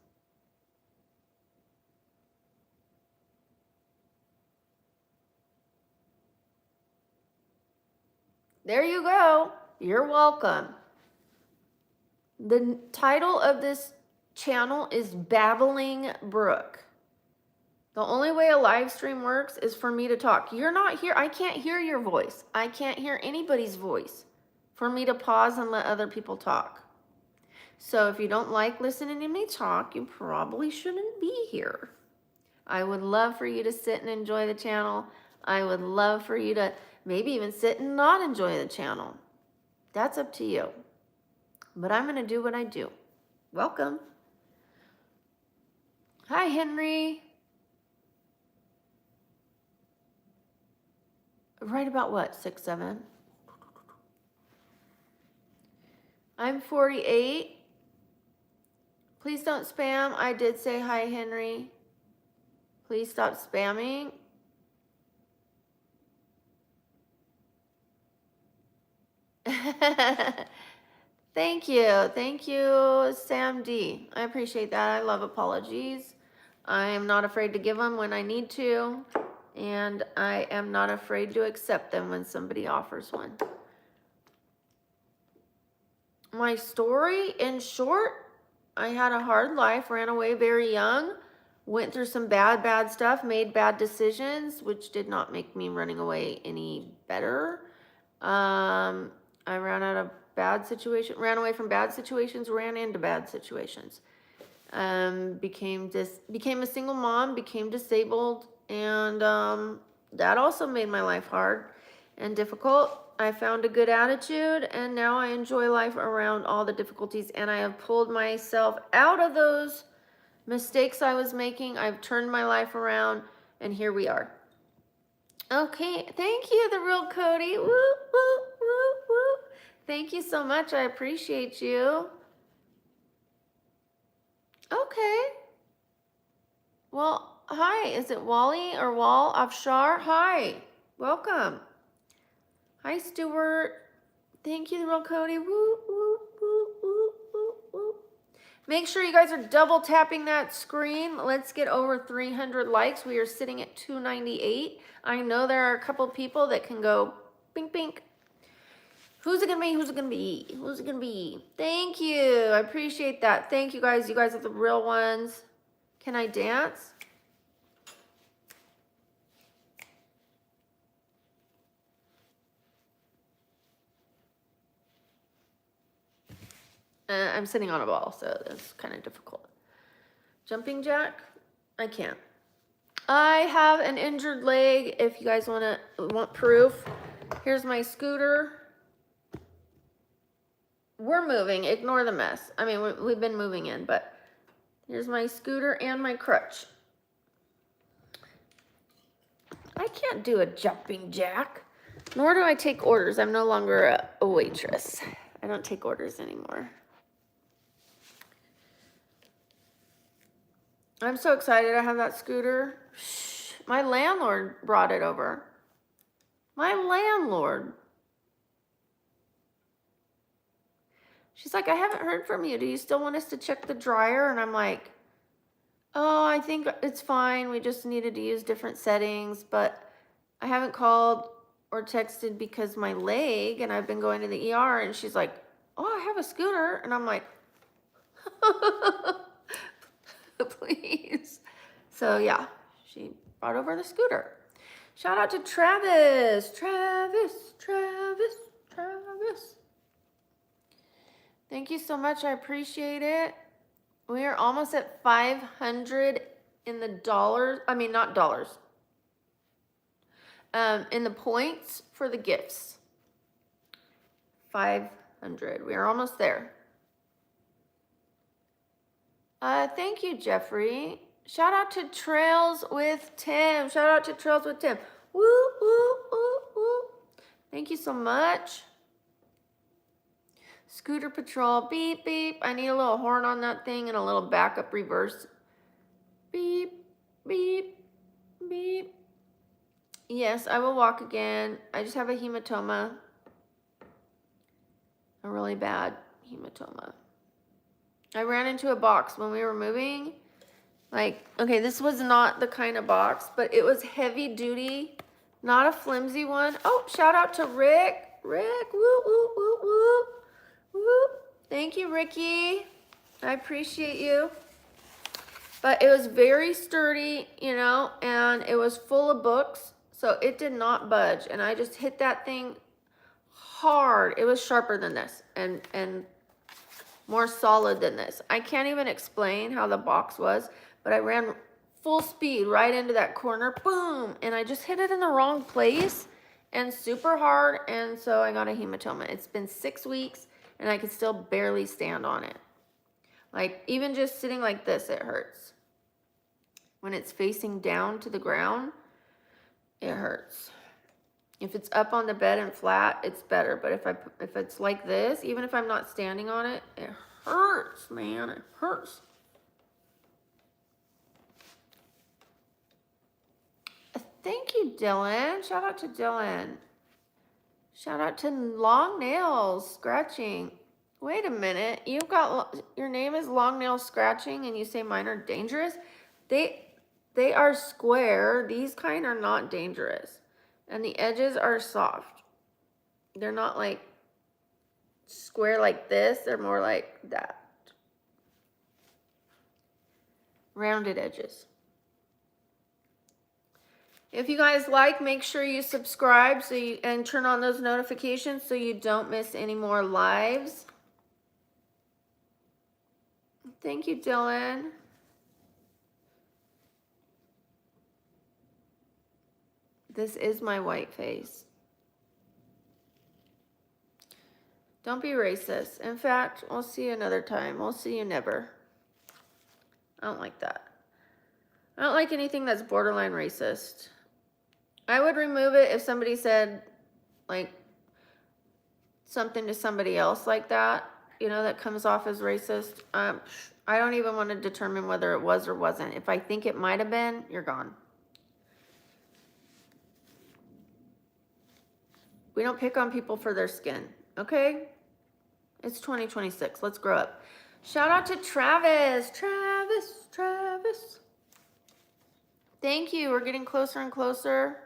There you go. You're welcome. The title of this channel is BabblingBrook. The only way a live stream works is for me to talk. You're not here. I can't hear your voice. I can't hear anybody's voice for me to pause and let other people talk. So if you don't like listening to me talk, you probably shouldn't be here. I would love for you to sit and enjoy the channel. I would love for you to maybe even sit and not enjoy the channel. That's up to you. But I'm going to do what I do. Welcome. Hi, Henry. Right about what? 6, 7? I'm 48. Please don't spam. I did say hi, Henry. Please stop spamming. Thank you. Thank you, Sam D. I appreciate that. I love apologies. I am not afraid to give them when I need to, and I am not afraid to accept them when somebody offers one. My story, in short, I had a hard life, ran away very young, went through some bad stuff, made bad decisions, which did not make me running away any better. I ran out of bad situation, ran away from bad situations, ran into bad situations. Became a single mom, became disabled, and that also made my life hard and difficult. I found a good attitude, and now I enjoy life around all the difficulties, and I have pulled myself out of those mistakes I was making. I've turned my life around, and here we are. Okay, thank you, the real Cody. Woo, woo, woo, woo. Thank you so much. I appreciate you. Okay. Well, hi. Is it Wally or Wall Afshar? Hi. Welcome. Hi, Stuart. Thank you, the real Cody. Woo, woo, woo, woo, woo, woo. Make sure you guys are double tapping that screen. Let's get over 300 likes. We are sitting at 298. I know there are a couple people that can go bink, bink. Who's it gonna be? Who's it gonna be? Who's it gonna be? Thank you. I appreciate that. Thank you guys. You guys are the real ones. Can I dance? I'm sitting on a ball, so that's kind of difficult. Jumping jack? I can't. I have an injured leg. If you guys want proof, here's my scooter. we're moving. Ignore the mess. I mean, we've been moving in, but here's my scooter and my crutch. I can't do a jumping jack, nor do I take orders. I'm no longer a waitress. I don't take orders anymore. I'm so excited I have that scooter. Shh, my landlord brought it over. My landlord. She's like, I haven't heard from you. Do you still want us to check the dryer? And I'm like, oh, I think it's fine. We just needed to use different settings, but I haven't called or texted because my leg, and I've been going to the ER. And she's like, oh, I have a scooter. And I'm like, please. So yeah, she brought over the scooter. Shout out to Travis. Thank you so much. I appreciate it. We are almost at 500 in the dollars. I mean, not dollars. In the points for the gifts. 500. We are almost there. Thank you, Jeffrey. Shout out to Trails with Tim. Shout out to Trails with Tim. Woo, woo, woo, woo. Thank you so much. Scooter Patrol, beep, beep. I need a little horn on that thing and a little backup reverse. Beep, beep, beep. Yes, I will walk again. I just have a hematoma. A really bad hematoma. I ran into a box when we were moving. Like, okay, this was not the kind of box, but it was heavy duty, not a flimsy one. Oh, shout out to Rick. Rick, woo, woo, woo, woo, woo. Thank you, Ricky. I appreciate you. But it was very sturdy, you know, and it was full of books, so it did not budge. And I just hit that thing hard. It was sharper than this and more solid than this. I can't even explain how the box was, but I ran full speed right into that corner, boom, and I just hit it in the wrong place and super hard, and so I got a hematoma. It's been 6 weeks, and I can still barely stand on it. Like, even just sitting like this, it hurts. When it's facing down to the ground, it hurts. If it's up on the bed and flat, it's better. But if it's like this, even if I'm not standing on it, it hurts, man. It hurts. Thank you, Dylan. Shout out to Dylan. Shout out to Long Nails Scratching. Wait a minute. You've got, your name is Long Nails Scratching and you say mine are dangerous? They are square. These kind are not dangerous. And the edges are soft. They're not like square like this. They're more like that. Rounded edges. If you guys like, make sure you subscribe and turn on those notifications so you don't miss any more lives. Thank you, Dylan. This is my white face. Don't be racist. In fact, we'll see you another time. We'll see you never. I don't like that. I don't like anything that's borderline racist. I would remove it if somebody said, like, something to somebody else like that, you know, that comes off as racist. I don't even want to determine whether it was or wasn't. If I think it might have been, you're gone. We don't pick on people for their skin, okay? It's 2026. Let's grow up. Shout out to Travis. Travis. Thank you. We're getting closer and closer.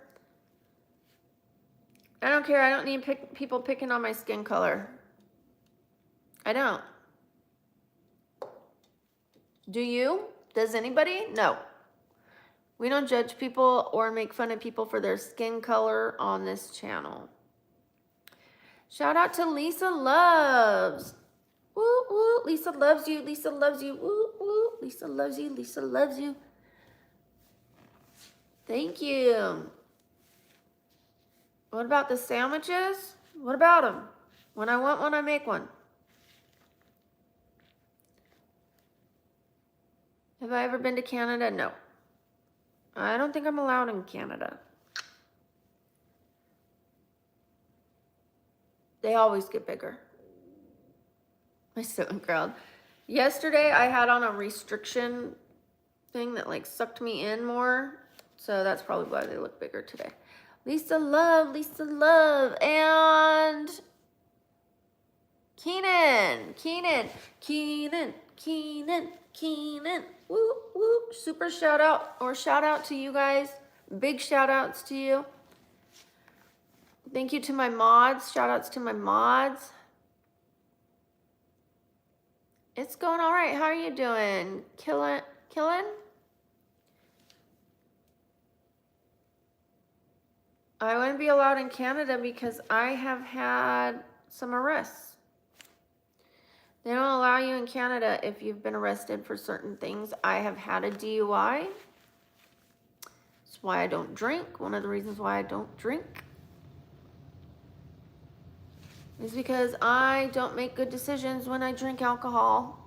I don't care. I don't need people picking on my skin color. I don't. Do you? Does anybody? No. We don't judge people or make fun of people for their skin color on this channel. Shout out to Lisa Loves. Woo, woo. Lisa loves you. Lisa loves you. Woo, woo. Lisa loves you. Lisa loves you. Thank you. What about the sandwiches? What about them? When I want one, I make one. Have I ever been to Canada? No. I don't think I'm allowed in Canada. They always get bigger. My sewing crowd. Yesterday I had on a restriction thing that like sucked me in more. So that's probably why they look bigger today. Lisa Love, and Keenan. Woo, woo. Super shout out to you guys. Big shout outs to you. Thank you to my mods. Shout outs to my mods. It's going all right. How are you doing? Killing? I wouldn't be allowed in Canada because I have had some arrests. They don't allow you in Canada if you've been arrested for certain things. I have had a DUI. That's why I don't drink. One of the reasons why I don't drink is because I don't make good decisions when I drink alcohol.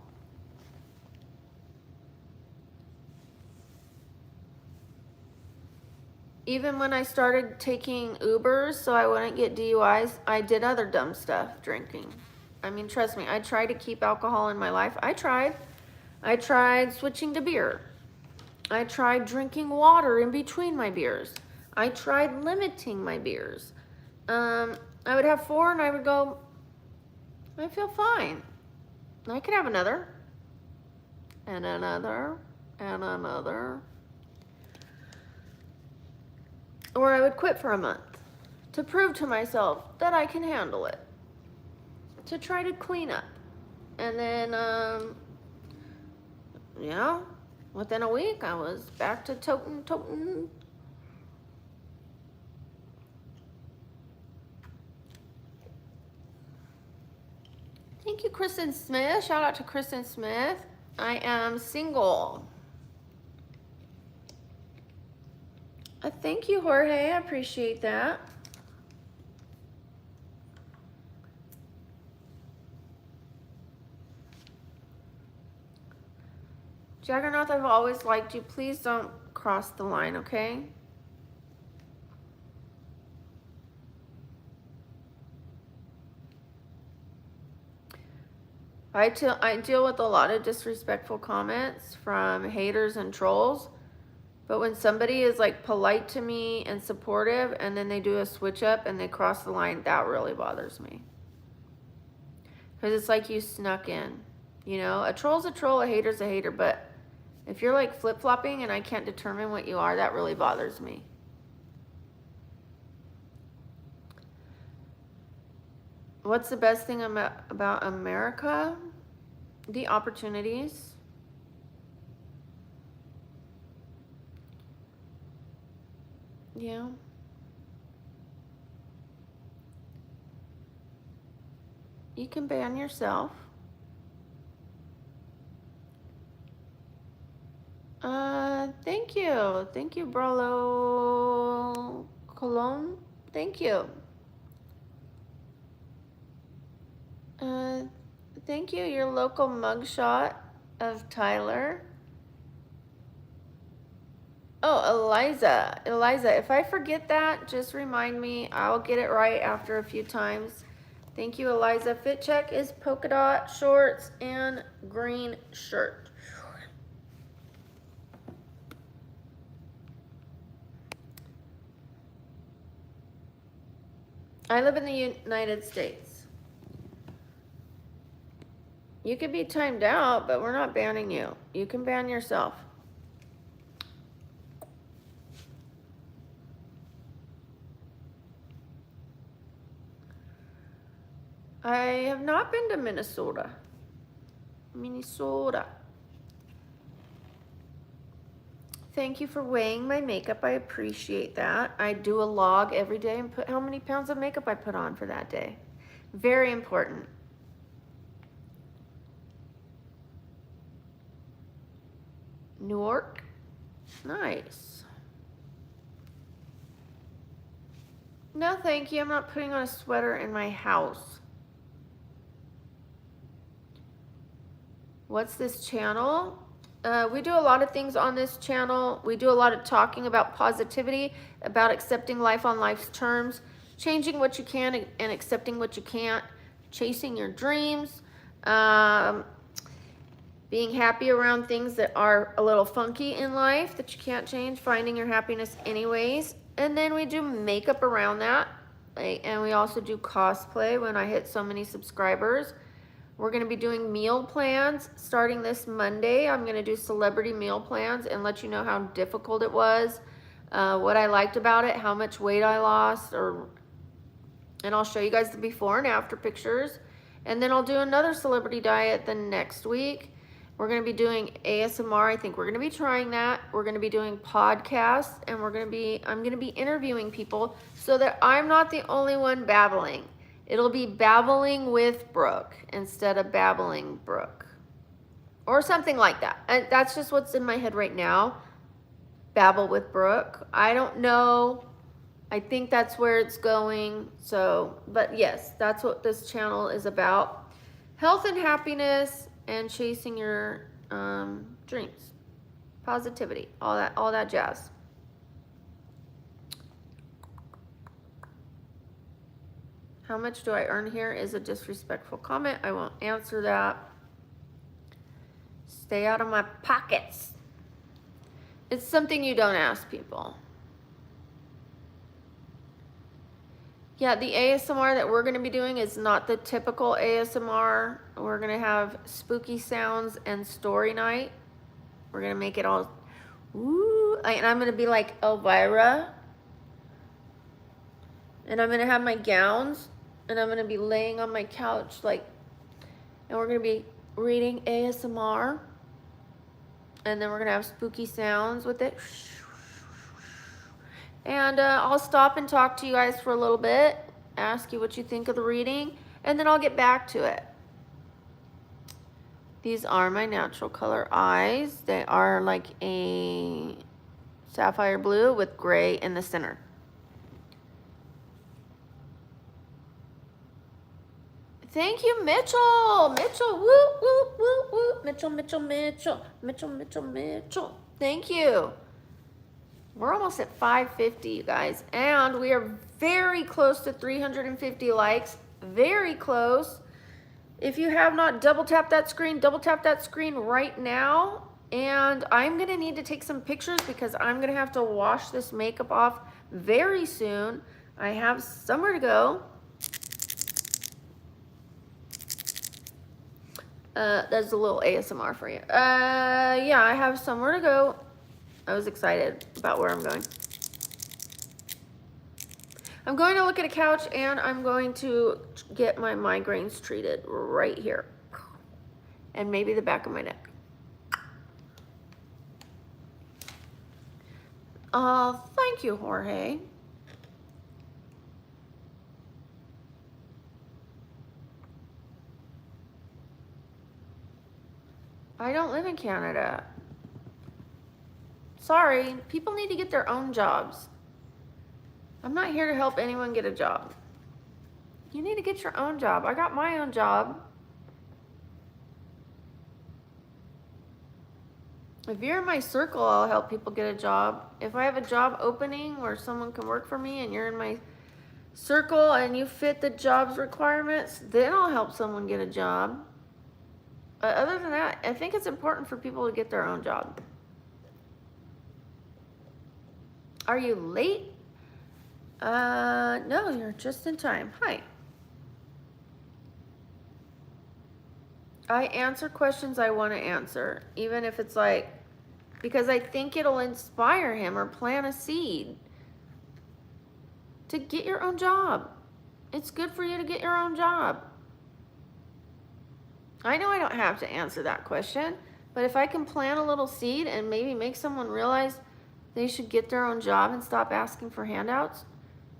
Even when I started taking Ubers so I wouldn't get DUIs, I did other dumb stuff, drinking. I mean, trust me, I tried to keep alcohol in my life. I tried switching to beer. I tried drinking water in between my beers. I tried limiting my beers. I would have 4 and I would go, I feel fine. I could have another. And another. And another. Or I would quit for a month to prove to myself that I can handle it. To try to clean up. And then, within a week I was back to toting. Thank you, Kristen Smith. Shout out to Kristen Smith. I am single. Thank you, Jorge. I appreciate that. Jaggernaut, I've always liked you. Please don't cross the line, okay? I deal with a lot of disrespectful comments from haters and trolls. But when somebody is like polite to me and supportive and then they do a switch up and they cross the line, that really bothers me. Because it's like you snuck in. You know, a troll's a troll, a hater's a hater. But if you're like flip-flopping and I can't determine what you are, that really bothers me. What's the best thing about America? The opportunities. Yeah. You can ban yourself. Thank you. Thank you, Brolo Cologne. Thank you. Thank you, your local mugshot of Tyler. Oh, Eliza, if I forget that, just remind me. I'll get it right after a few times. Thank you, Eliza. Fit check is polka dot shorts and green shirt. I live in the United States. You could be timed out, but we're not banning you. You can ban yourself. I have not been to Minnesota. Thank you for weighing my makeup. I appreciate that. I do a log every day and put how many pounds of makeup I put on for that day. Very important. Newark. Nice. No, thank you. I'm not putting on a sweater in my house. What's this channel? We do a lot of things on this channel. We do a lot of talking about positivity, about accepting life on life's terms, changing what you can and accepting what you can't, chasing your dreams, being happy around things that are a little funky in life that you can't change, finding your happiness anyways. And then we do makeup around that. And we also do cosplay when I hit so many subscribers. We're going to be doing meal plans starting this Monday. I'm going to do celebrity meal plans and let you know how difficult it was, what I liked about it, how much weight I lost, and I'll show you guys the before and after pictures. And then I'll do another celebrity diet the next week. We're going to be doing ASMR. I think we're going to be trying that. We're going to be doing podcasts, and I'm going to be interviewing people so that I'm not the only one babbling. It'll be babbling with Brooke instead of BabblingBrook or something like that. And that's just what's in my head right now. Babble with Brooke. I don't know. I think that's where it's going. So, but yes, that's what this channel is about. Health and happiness and chasing your dreams. Positivity. All that jazz. How much do I earn here is a disrespectful comment. I won't answer that. Stay out of my pockets. It's something you don't ask people. Yeah, the ASMR that we're going to be doing is not the typical ASMR. We're going to have spooky sounds and story night. We're going to make it all, ooh, and I'm going to be like Elvira. And I'm going to have my gowns. And I'm going to be laying on my couch, like, and we're going to be reading ASMR. And then we're going to have spooky sounds with it. And I'll stop and talk to you guys for a little bit, ask you what you think of the reading, and then I'll get back to it. These are my natural color eyes. They are like a sapphire blue with gray in the center. Thank you, Mitchell. Mitchell, woo, woo, woo, woo. Mitchell, Mitchell, Mitchell. Mitchell, Mitchell, Mitchell. Thank you. We're almost at 550, you guys. And we are very close to 350 likes. Very close. If you have not, double tap that screen right now. And I'm going to need to take some pictures because I'm going to have to wash this makeup off very soon. I have somewhere to go. That's a little ASMR for you. Yeah, I have somewhere to go. I was excited about where I'm going. I'm going to look at a couch and I'm going to get my migraines treated right here. And maybe the back of my neck. Thank you, Jorge. I don't live in Canada. Sorry, people need to get their own jobs. I'm not here to help anyone get a job. You need to get your own job. I got my own job. If you're in my circle, I'll help people get a job. If I have a job opening where someone can work for me and you're in my circle and you fit the job's requirements, then I'll help someone get a job. Other than that, I think it's important for people to get their own job. Are you late? No, you're just in time. Hi. I answer questions I want to answer, even if it's like, because I think it'll inspire him or plant a seed to get your own job. It's good for you to get your own job. I know I don't have to answer that question, but if I can plant a little seed and maybe make someone realize they should get their own job and stop asking for handouts.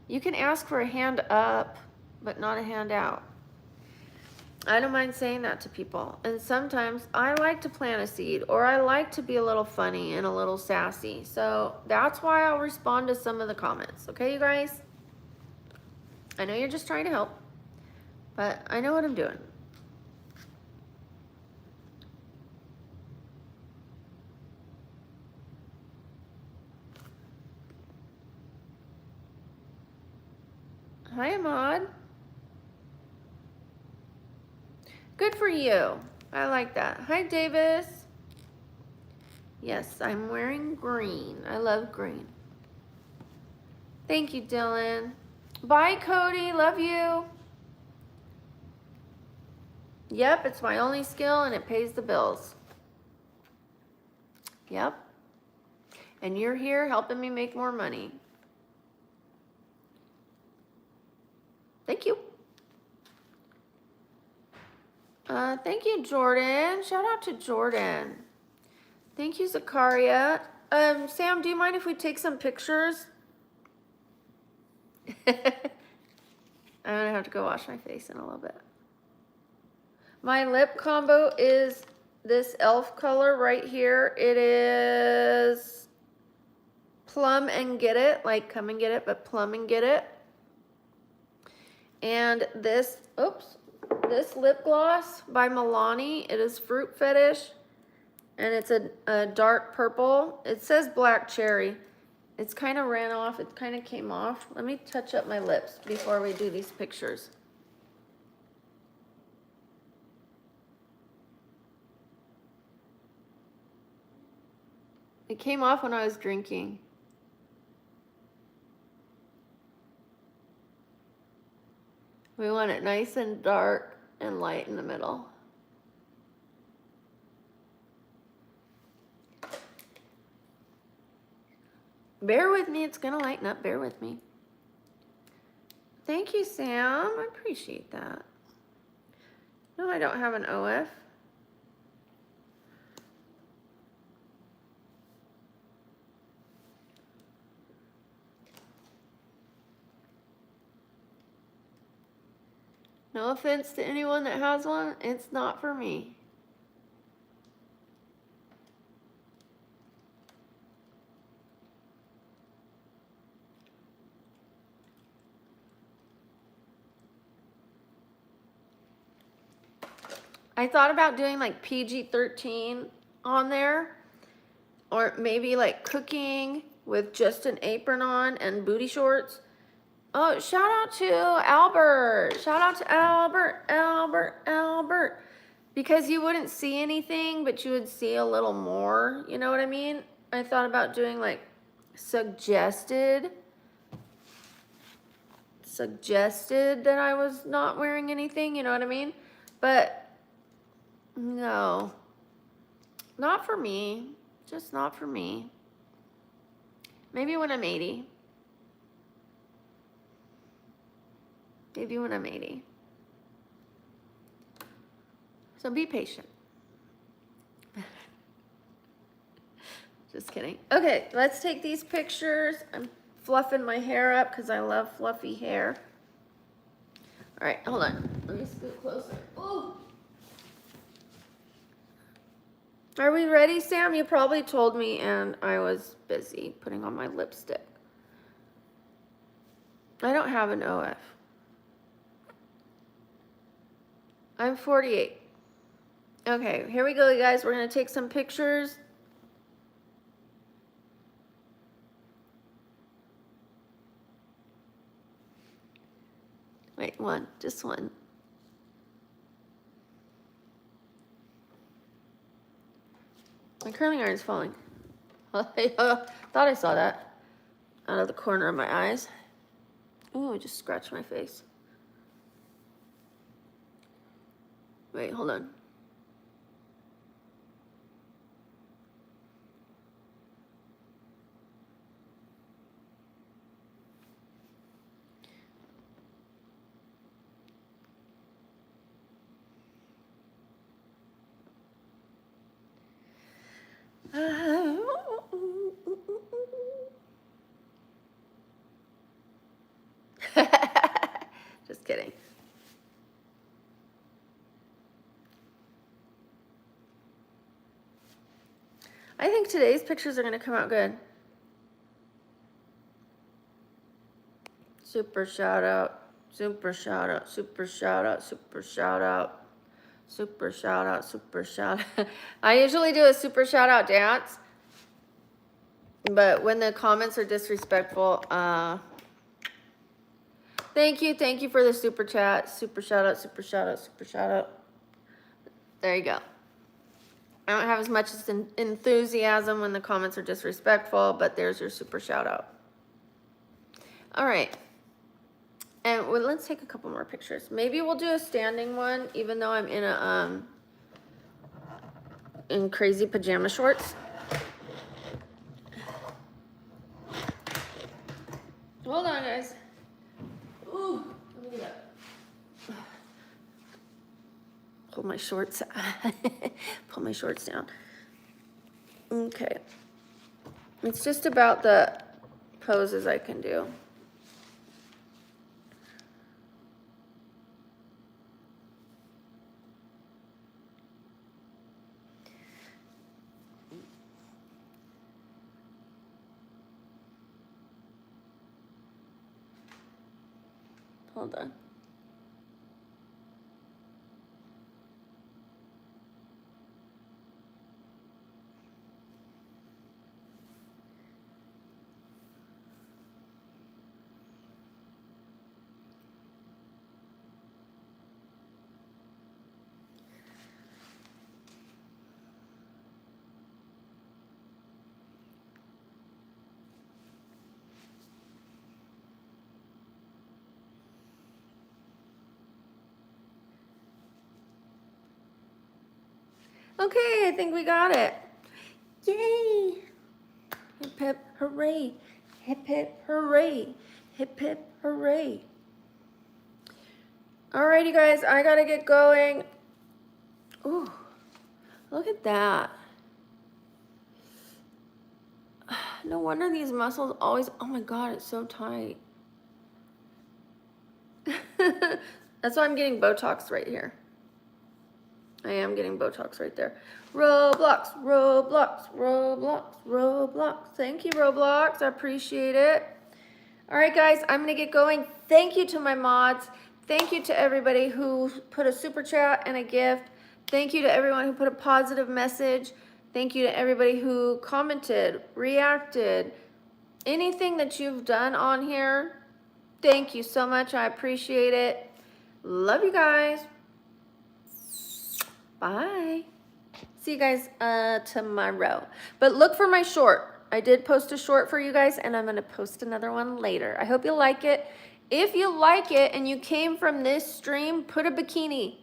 You can ask for a hand up, but not a handout. I don't mind saying that to people. And sometimes I like to plant a seed, or I like to be a little funny and a little sassy. So that's why I'll respond to some of the comments. Okay, you guys? I know you're just trying to help, but I know what I'm doing. Hi, Ahmad. Good for you. I like that. Hi, Davis. Yes, I'm wearing green. I love green. Thank you, Dylan. Bye, Cody. Love you. Yep, it's my only skill and it pays the bills. Yep. And you're here helping me make more money. Thank you. Thank you, Jordan. Shout out to Jordan. Thank you, Zakaria. Sam, do you mind if we take some pictures? I'm gonna have to go wash my face in a little bit. My lip combo is this e.l.f. color right here. It is Plum and Get It, like Come and Get It, but Plum and Get It. And this, this lip gloss by Milani, it is Fruit Fetish, and it's a dark purple. It says Black Cherry. It's kind of ran off, it kind of came off. Let me touch up my lips before we do these pictures. It came off when I was drinking. We want it nice and dark and light in the middle. Bear with me, it's gonna lighten up, bear with me. Thank you, Sam, I appreciate that. No, I don't have an OF. No offense to anyone that has one, it's not for me. I thought about doing like PG-13 on there, or maybe like cooking with just an apron on and booty shorts. Oh, shout out to Albert. Shout out to Albert. Because you wouldn't see anything, but you would see a little more. You know what I mean? I thought about doing like suggested that I was not wearing anything. You know what I mean? But no, not for me. Just not for me. Maybe when I'm 80. Maybe when I'm 80. So be patient. Just kidding. Okay, let's take these pictures. I'm fluffing my hair up because I love fluffy hair. All right, hold on. Let me scoot closer. Ooh. Are we ready, Sam? You probably told me and I was busy putting on my lipstick. I don't have an OF. I'm 48. Okay, here we go, you guys. We're going to take some pictures. Wait, just one. My curling iron's falling. I thought I saw that out of the corner of my eyes. Ooh, I just scratched my face. Wait, hold on. Just kidding. I think today's pictures are going to come out good. Super shout out. Super shout out. Super shout out. Super shout out. Super shout out. Super shout out. I usually do a super shout out dance. But when the comments are disrespectful, Thank you for the super chat. Super shout out, super shout out, super shout out. There you go. I don't have as much enthusiasm when the comments are disrespectful, but there's your super shout out. All right. And well, let's take a couple more pictures. Maybe we'll do a standing one, even though I'm in crazy pajama shorts. Hold on, guys. Ooh, let me get up. Pull my shorts. Pull my shorts down. Okay. It's just about the poses I can do. Hold on. Okay, I think we got it. Yay! Hip hip hooray! Hip hip hooray! Hip hip hooray! Alrighty guys, I gotta get going. Ooh, look at that. No wonder these muscles always, oh my god, it's so tight. That's why I'm getting Botox right here. I am getting Botox right there. Roblox, Roblox, Roblox, Roblox. Thank you, Roblox. I appreciate it. All right, guys, I'm going to get going. Thank you to my mods. Thank you to everybody who put a super chat and a gift. Thank you to everyone who put a positive message. Thank you to everybody who commented, reacted. Anything that you've done on here, thank you so much. I appreciate it. Love you guys. Bye. See you guys tomorrow. But look for my short. I did post a short for you guys, and I'm going to post another one later. I hope you like it. If you like it and you came from this stream, put a bikini.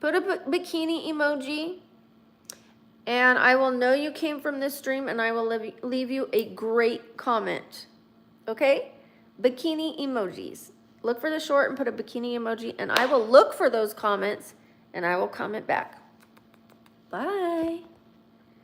Put a bikini emoji. And I will know you came from this stream, and I will leave you a great comment. Okay? Bikini emojis. Look for the short and put a bikini emoji, and I will look for those comments, and I will comment back. Bye.